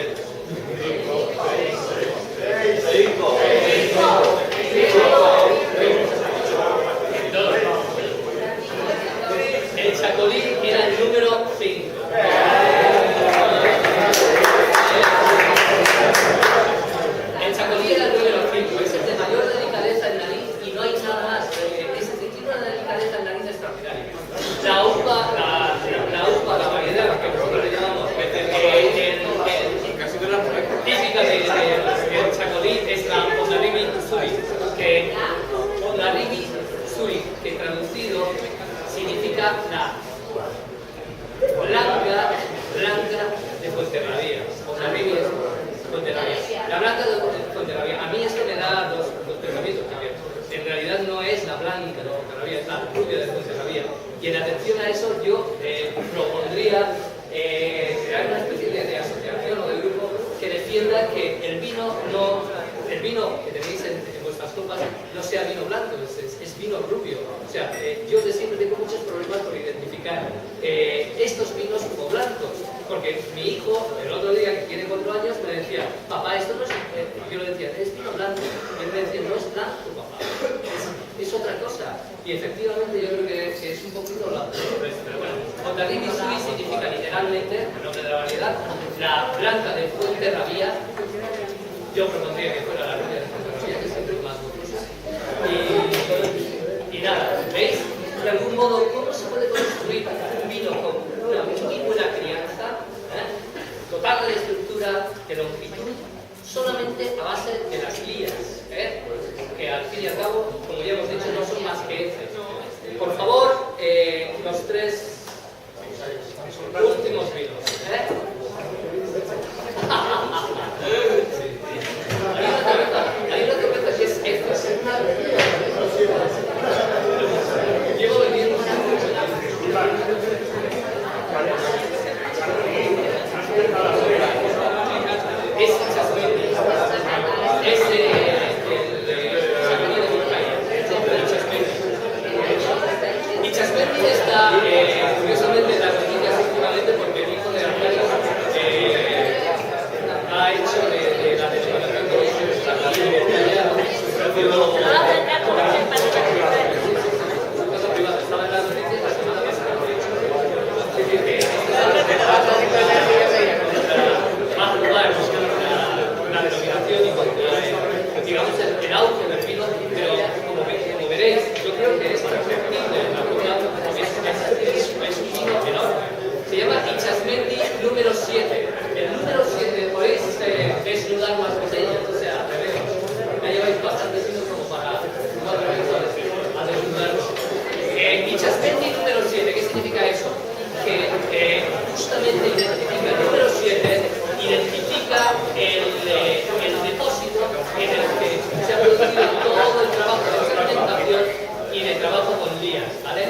el chacolí era el número 5. Ondarribi Zuri, que traducido significa la blanca de Fuenterrabía. Ondarribi es Fuenterrabía. La blanca de Fuenterrabía. A mí esto me da dos pensamientos, porque en realidad no es la blanca de Fuenterrabía, es la rubia de Fuenterrabía. Y en atención a eso yo propondría crear una especie de asociación o de grupo que defienda que el vino que tenéis en vuestras copas no sea vino blanco, es vino rubio. O sea, yo de siempre tengo muchos problemas por identificar estos vinos como blancos, porque mi hijo, el otro día, que tiene 4 años, me decía, papá, esto no es... yo le decía, es vino blanco. Y él me decía, no es blanco, papá, es otra cosa. Y efectivamente yo creo que es un poquito la... Pero bueno, Ondarribi Zuri significa literalmente, el nombre de la variedad, la blanca de Fuenterrabía. Yo propondría que fuera la rubia de Fuenterrabía, que es siempre más gozosa. Y nada, ¿veis? De algún modo, ¿cómo se puede construir un vino con una muy buena crianza, total de estructura, de longitud, solamente a base de las lías, que al fin y al cabo, como ya hemos dicho, no son más que heces? Por favor, los 3 últimos vinos. Hay una cerveza que es heces. Llevo bebiendo es Chasmendi, es y Chasmendi está curiosamente en las noticias últimamente porque el hijo de Arcadio ha hecho de la denominación de origen estaba en las noticias la semana pasada. Va a jugar la denominación y digamos el auge del vino, pero como veréis, yo creo que es perfectible la copa, es un vino enorme. Se llama Ichasmendi número 7. El número 7 podéis desnudar las botellas, o sea, al revés. Ya lleváis bastantes vinos como para jugar a desnudarlos. Ichasmendi número 7, ¿qué significa eso? Que justamente identifica el número 7, identifica el depósito en el que se ha producido todo el trabajo de fermentación y de trabajo con lías, ¿vale?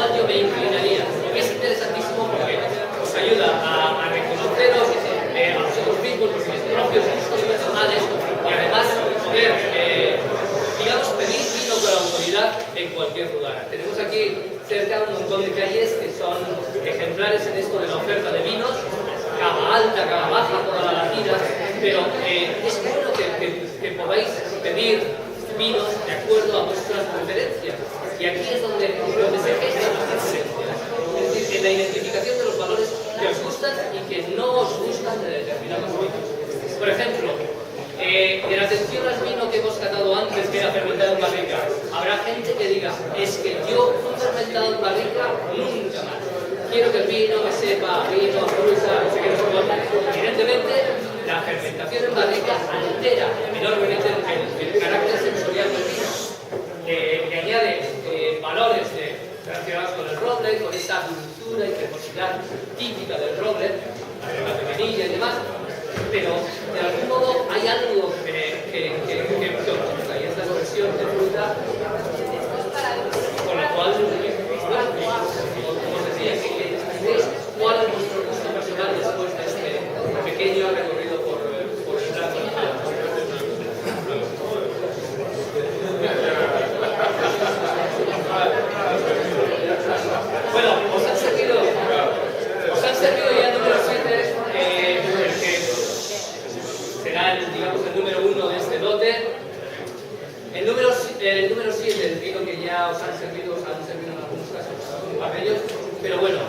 cual yo me inclinaría. Es interesantísimo porque os ayuda a reconoceros a vosotros mismos, vuestros propios gustos personales, y además poder, digamos, pedir vino con autoridad en cualquier lugar. Tenemos aquí cerca un montón de calles que son ejemplares en esto de la oferta de vinos, cava alta, cava baja, todas las latinas, pero es bueno que podáis pedir vinos de acuerdo a vuestras preferencias. Y aquí es donde se gesta las preferencias. Es decir, en la identificación de los valores que os gustan y que no os gustan de determinados vinos. Por ejemplo, en atención al vino que hemos catado antes, que era fermentado en barrica, habrá gente que diga, es que yo un fermentado en barrica nunca más. Quiero que el vino me sepa vino, fruta, no sé qué, no sé cuánto. Evidentemente, la fermentación en barrica altera enormemente el carácter sensorial del vino. Le añade valores relacionados con el roble, con esa dulzura y cremosidad típica del roble, la pequeñilla y demás, pero de algún modo hay algo que oculta, y es la expresión de fruta, con la cual, como os decía, ¿cuál es vuestro gusto personal después de este pequeño recorrido por el plato? Bueno, os han servido ya el número 7, que será el número 1 de este lote. El número 7, el vino que ya os han servido en algunos casos un par de ellos, pero bueno,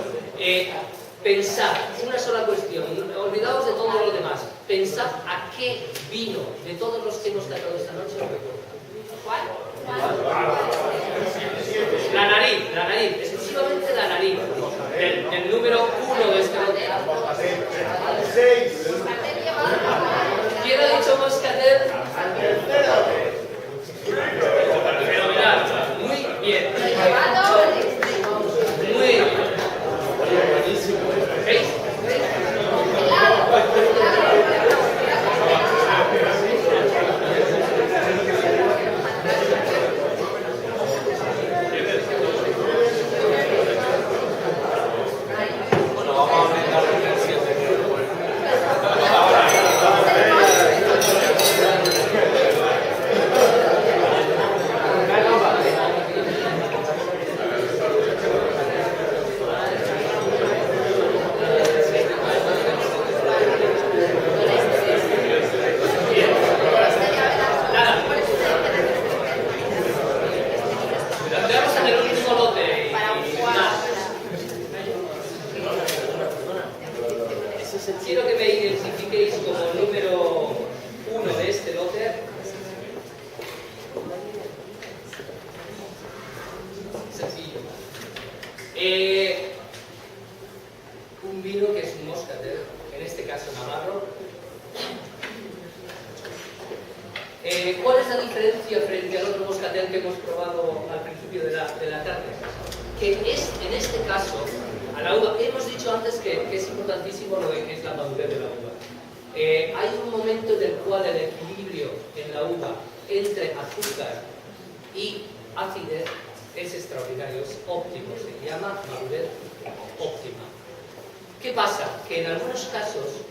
pensad, una sola cuestión, olvidaos de todo lo demás, pensad a qué vino de todos los que hemos tratado esta noche os recuerda. ¿Cuál? La nariz, exclusivamente la nariz, el número 1 de este lote. 6. ¿Quién ha dicho Moscatel? Fenomenal, muy bien. Muy bien. ¿Veis? Quiero que me identifiquéis como número 1 de este lote. Sencillo. Un vino que es un moscatel, en este caso navarro. ¿Cuál es la diferencia frente al otro moscatel que hemos probado al principio de la tarde? Que es, en este caso, a la uva, hemos dicho antes que es importantísimo lo que es la madurez de la uva. Hay un momento en el cual el equilibrio en la uva entre azúcar y acidez es extraordinario, es óptimo, se llama madurez óptima. ¿Qué pasa? Que en algunos casos,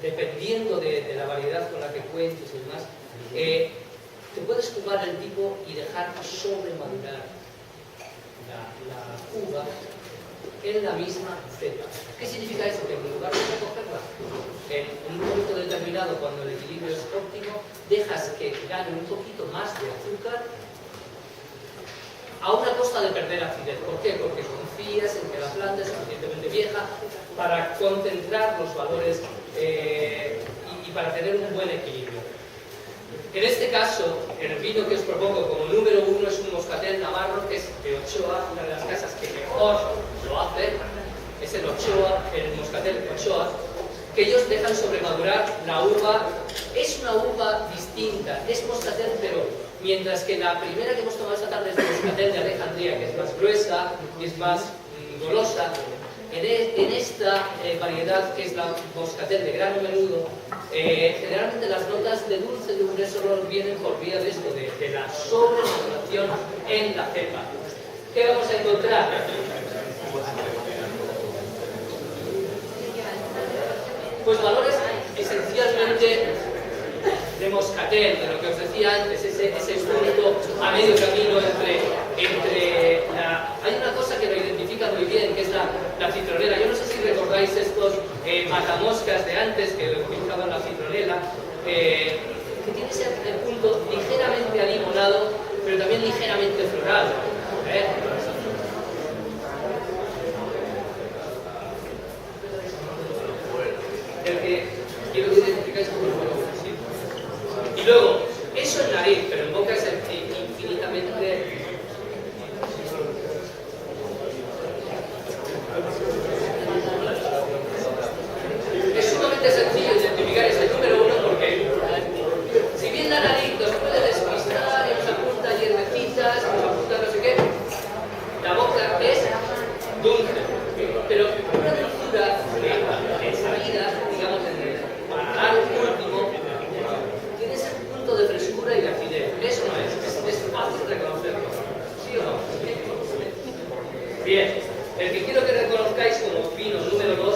dependiendo de la variedad con la que cuentes y demás, te puedes jugar el tipo y dejar sobremadurar la uva en la misma cepa. ¿Qué significa eso? Que en lugar de recogerla en un momento determinado, cuando el equilibrio es óptimo, dejas que gane un poquito más de azúcar a una costa de perder acidez. ¿Por qué? Porque confías en que la planta es suficientemente vieja para concentrar los valores y para tener un buen equilibrio. En este caso, el vino que os propongo como número 1 es un moscatel navarro, que es de Ochoa, una de las casas que mejor lo hace, es el Ochoa, el moscatel Ochoa, que ellos dejan sobremadurar la uva. Es una uva distinta, es moscatel, pero mientras que la primera que hemos tomado esta tarde es el moscatel de Alejandría, que es más gruesa y es más golosa, en esta variedad, que es la moscatel de grano menudo, generalmente las notas de dulce y un solo vienen por vía de esto, de la sobremaduración en la cepa. ¿qué vamos a encontrar? Pues valores esencialmente de moscatel, de lo que os decía antes, ese punto a medio camino entre hay una cosa que lo identifica muy bien, que es la citronela. Yo no sé si recordáis estos matamoscas de antes que utilizaban la citronela, que tiene ese punto ligeramente alimonado, pero también ligeramente floral. El que quiero que identificáis como el fuego flexible. Y luego, eso en nariz, pero en boca es infinitamente... Es sumamente sencillo identificar ese número 1 porque si bien la nariz nos puede despistar y nos apunta hierbecitas, nos apunta no sé qué, la boca es dulce, pero una dulzura de salida, digamos, en el paladar último, tiene ese punto de frescura y de acidez. Eso no es fácil reconocerlo, ¿sí o no? Bien, el que quiero que reconozcáis como vino número 2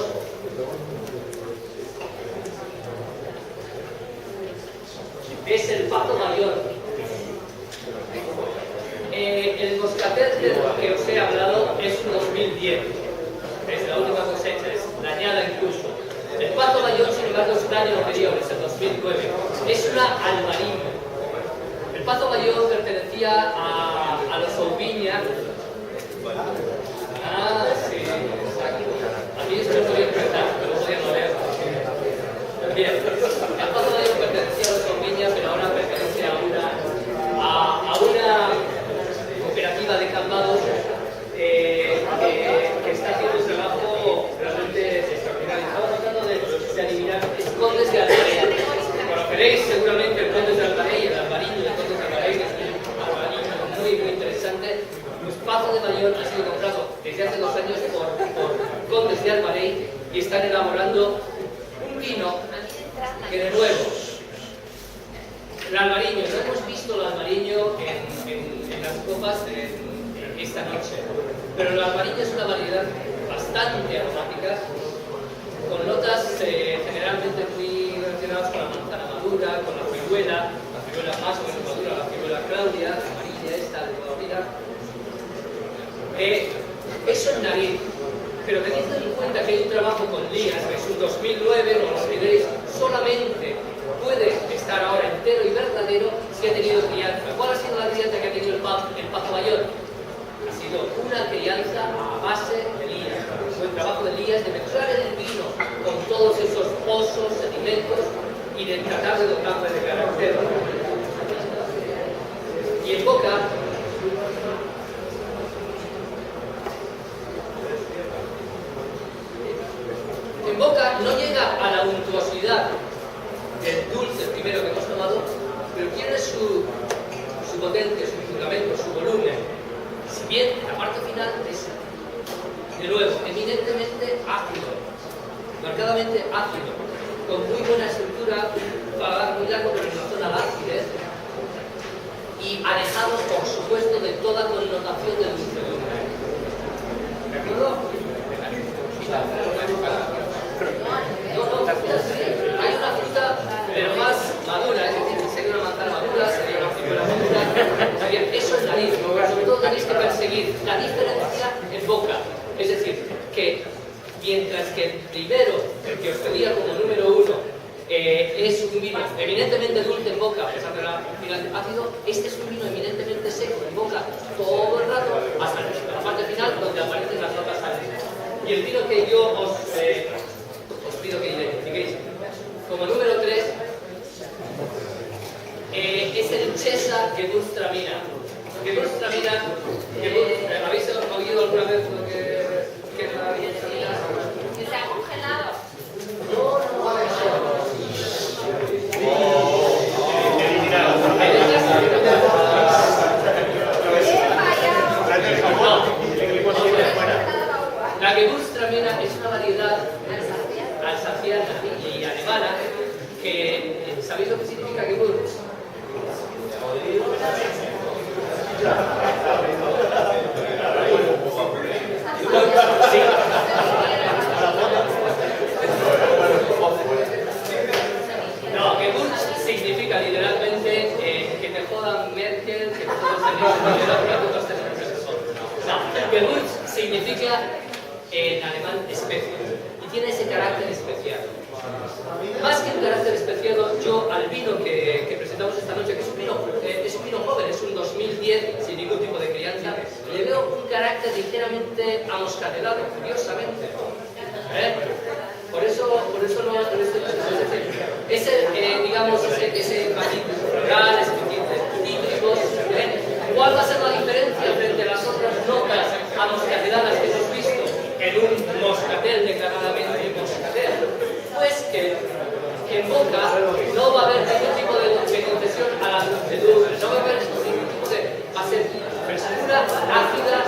es el Pazo Mayor. El moscatel del que os he hablado es un 2010, es la última cosecha, es dañada incluso. El Pazo Mayor, sin embargo, es un año anterior, es el 2009, es una albariño. El Pazo Mayor pertenecía a los Oubiña. Ah, sí, exacto. Aquí esto lo voy a empezar, pero lo voy a mover. Bien, el Pazo Mayor pertenecía a los Oubiña, pero ahora pertenece a una cooperativa de cambados que está haciendo un trabajo realmente extraordinario. Estamos tratando de adivinar Condes de Albarell. Conoceréis seguramente el Condes de Albarell, el albariño del Condes de Albarell, que es un albariño muy interesante. Pues Pazo de Mayor ha sido comprado desde hace 2 años por Condes de Albarell y están elaborando un vino que, de nuevo, el albariño, no hemos visto el albariño en las copas esta noche, pero el albariño es una variedad bastante aromática, con notas generalmente muy relacionadas con la manzana madura, con la ciruela más o menos madura, la ciruela Claudia, la amarilla esta de toda la vida. Eso en nariz, pero teniendo en cuenta que hay un trabajo con Lías, que es un 2009, no lo olvidéis, solamente puede estar ahora entero y verdadero si ha tenido crianza. ¿Cuál ha sido la crianza que ha tenido el Pazo Mayor? Ha sido una crianza a base de Lías, un trabajo de Lías, de mezclar el vino con todos esos pozos, sedimentos y de tratar de dotarle de carácter. Y en boca, no llega a la untuosidad del dulce primero que hemos tomado, pero tiene su potencia, su fundamento, su volumen. Si bien la parte final es, de nuevo, eminentemente ácido, marcadamente ácido, con muy buena estructura, paladar muy largo, pero en la zona de acidez, y alejado, por supuesto, de toda connotación de dulcedumbre. ¿De acuerdo? Hay una fruta, pero más madura, es decir, sería una manzana madura, sería una ciruela madura, sería eso en nariz. Sobre todo tenéis que perseguir la diferencia en boca. Es decir, que mientras que el primero, el que os pedía como número 1, es un vino eminentemente dulce en boca, a pesar de la final ácido, este es un vino eminentemente seco en boca todo el rato, hasta la parte final donde aparecen las notas ácidas. Y el vino que yo os pido que identifiquéis como número 3 es el Cesa Gewürztraminer. Gewürztraminer, ¿habéis oído alguna vez lo que es la Gewürztraminer? Que se ha congelado. La Gewürztraminer es una variedad alsaciana y alemana que, ¿sabéis lo que significa Gewürz? Gewürz significa en alemán especie y tiene ese carácter especial. Más que un carácter especial, yo al vino que presentamos esta noche, que es un vino joven, es un 2010 sin ningún tipo de crianza, le veo un carácter ligeramente amoscatelado, curiosamente. Por eso no ese, digamos, ese matiz floral, ese matiz cítricos. ¿Cuál va a ser la diferencia frente a las otras notas amoscateladas que hemos visto en un moscatel declaradamente moscatel? Pues que en boca no va a haber ningún tipo de concesión a la dulzura, no va a haber ningún tipo de... va a ser frescura, ácida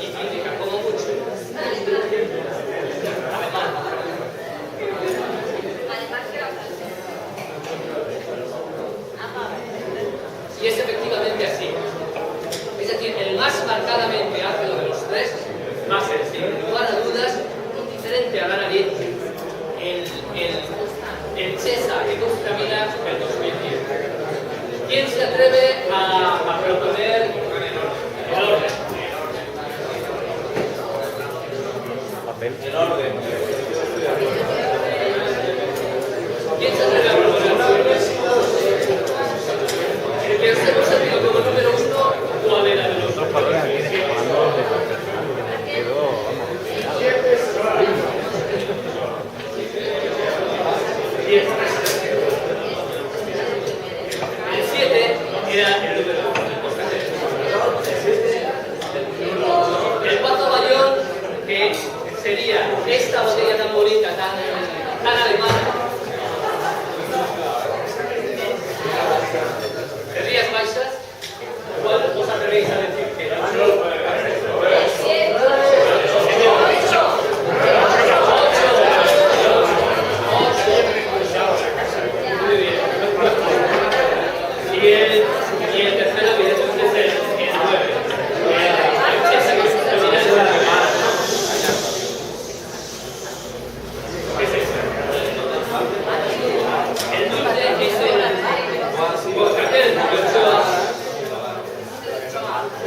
y cítrica, como mucho. Y es efectivamente así. Es decir, el más marcadamente ácido de los tres va a ser, sin lugar a dudas, indiferente a la nariz, el Cesa que contamina el 2010. ¿Quién se atreve a proponer el orden? El orden. ¿Quién se atreve a proponer el orden? El que se hemos sentido como número uno, ¿cuál era de los dos? El 7 era el número importante. El Pato Bayón, que sería esta botella tan bonita, tan alemana. ¿De Rías Baixas? ¿Cuál os atrevéis a decir que era? Muy bien. Y el tercero, evidentemente, es el 9. Esa que se termina en la ¿qué es eso? El dulce es el moscatel de Ochoa.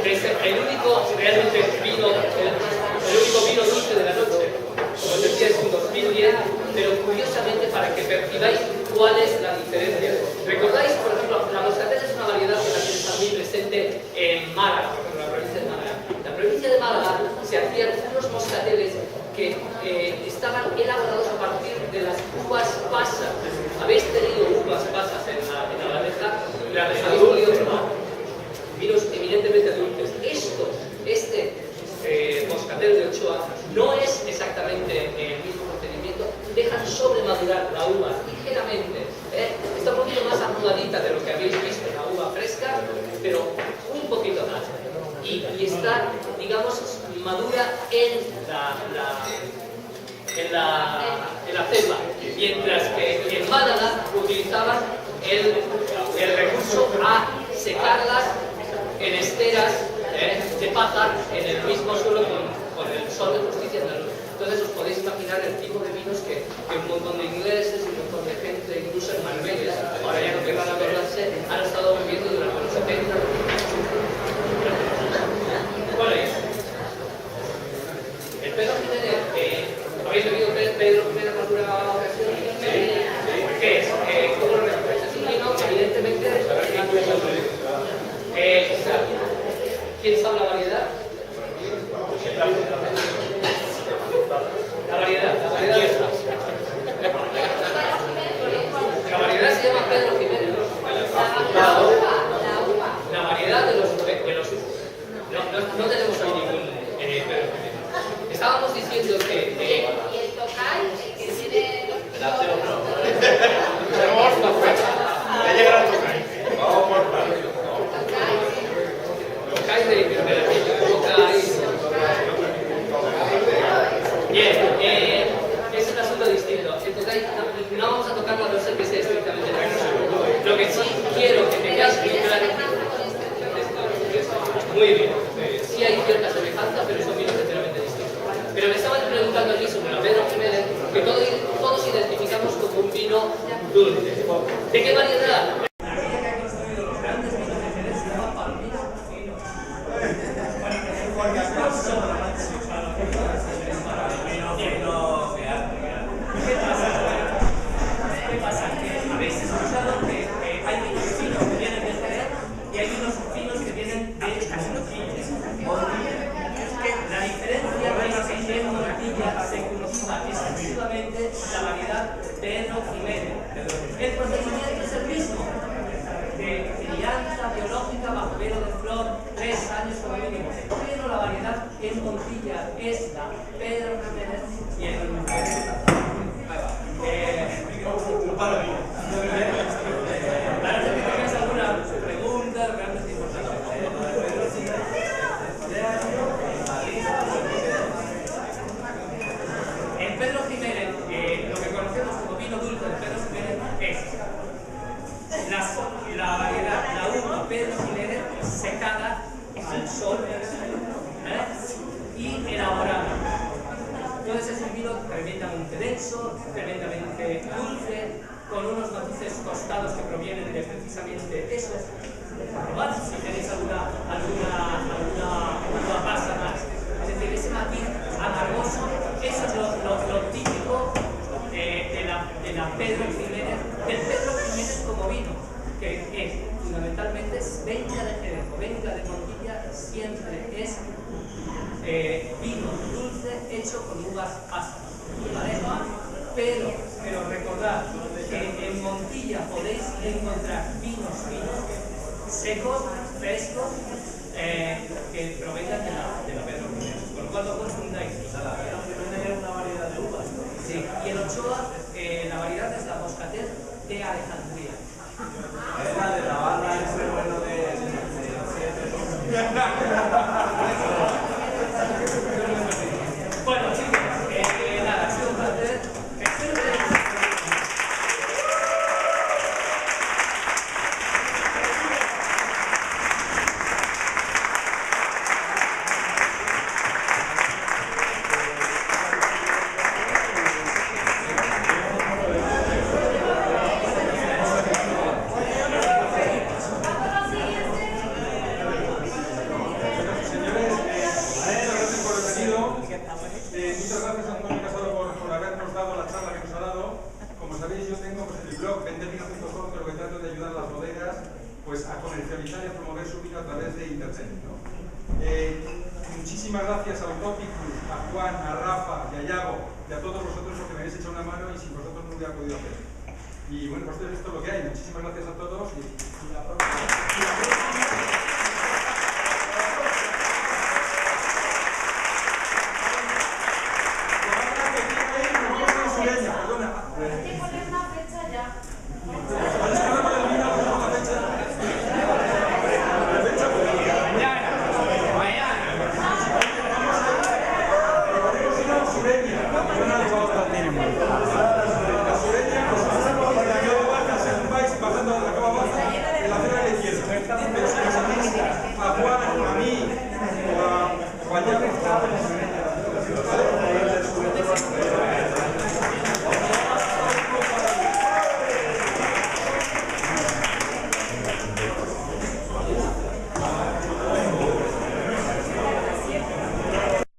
Es el único realmente vino, el único vino dulce de la noche. Como os decía, es un 2010, pero curiosamente para que percibáis cuál es la diferencia. ¿Recordáis, por ejemplo, la moscatel es una variedad que también está muy presente en Málaga, por ejemplo, la provincia de Málaga? En la provincia de Málaga se hacían unos moscateles que estaban elaborados a partir de las uvas pasas. ¿Habéis tenido uvas pasas en la bandeja? ¿Las habéis podido probar? Vinos eminentemente dulces. Este moscatel de Ochoa no es exactamente el mismo procedimiento, dejan sobremadurar la uva ligeramente. Está un poquito más arrugadita de lo que habéis visto en la uva fresca, pero un poquito más. Y está, digamos, madura en la cepa, mientras que en Málaga utilizaban el recurso a secarlas en esteras de paja en el mismo suelo con el sol de justicia en la luz. Entonces os podéis imaginar el tipo de vinos que un montón de ingleses y un montón de gente, incluso en Marbella, ahora ya no querrán acordarse, han estado viviendo durante los 70. ¿Cuál es? El Pedro Jiménez, ¿habéis bebido Pedro Jiménez en alguna ocasión? ¿Qué es? ¿Cómo lo recuerdas? Es un vino que evidentemente ¿quién sabe la variedad? La variedad se llama Pedro Jiménez. La variedad de los no tenemos ahí ningún Pedro Jiménez. Estábamos diciendo que Y el Tocay, el que tiene los Ya llegará el Tocay. Vamos por partes. Tocay de bien, es un asunto distinto. El Tocay no vamos a tocarlo a no ser que sea estrictamente necesario. Lo que sí quiero que tengáis bien claro. Muy bien, sí hay cierta semejanza, pero son vinos enteramente distintos. Pero me estaban preguntando aquí sobre la Pedro Jiménez, que todos identificamos como un vino dulce. ¿De qué variedad? Los grandes vinos de Jerez se llaman palminos finos. Fiesta, Pedro Jiménez y el Ahora si tenéis alguna pregunta realmente importante. En Pedro Jiménez, lo que conocemos como vino dulce de Pedro Jiménez es la variedad, la uva Pedro Jiménez secada al sol y elaborada. Entonces es un vino tremendamente denso, tremendamente dulce, con unos matices tostados que provienen de precisamente esos. Probad si tenéis alguna uva pasa más. Es decir, ese matiz amargoso, eso es lo típico de la Pedro Jiménez, del Pedro Jiménez como vino, que es fundamentalmente venga de Jerez o venga de Montilla, siempre es vino dulce hecho con uvas pasas, ¿vale? Pero recordad que en Montilla podéis encontrar vinos secos, frescos, que provengan de la Pedro Jiménez, con lo cual no confundáis. La Pedro Jiménez es una variedad de uvas. Sí, y el Ochoa, la variedad es la Moscatel de Alejandría. Es la de Navarra, ese bueno de Bueno, chicos, nada, ha sido un placer. Espero que muchas gracias Antonio Casado por habernos dado la charla que nos ha dado. Como sabéis, yo tengo el blog vendervino.com, que lo que trato de ayudar a las bodegas pues, a comercializar y a promover su vino a través de internet, ¿no? Muchísimas gracias a Utopicus, a Juan, a Rafa y a Yago y a todos vosotros porque me habéis echado una mano y sin vosotros no hubiera podido hacer. Y bueno, pues esto es lo que hay. Muchísimas gracias a todos y la próxima.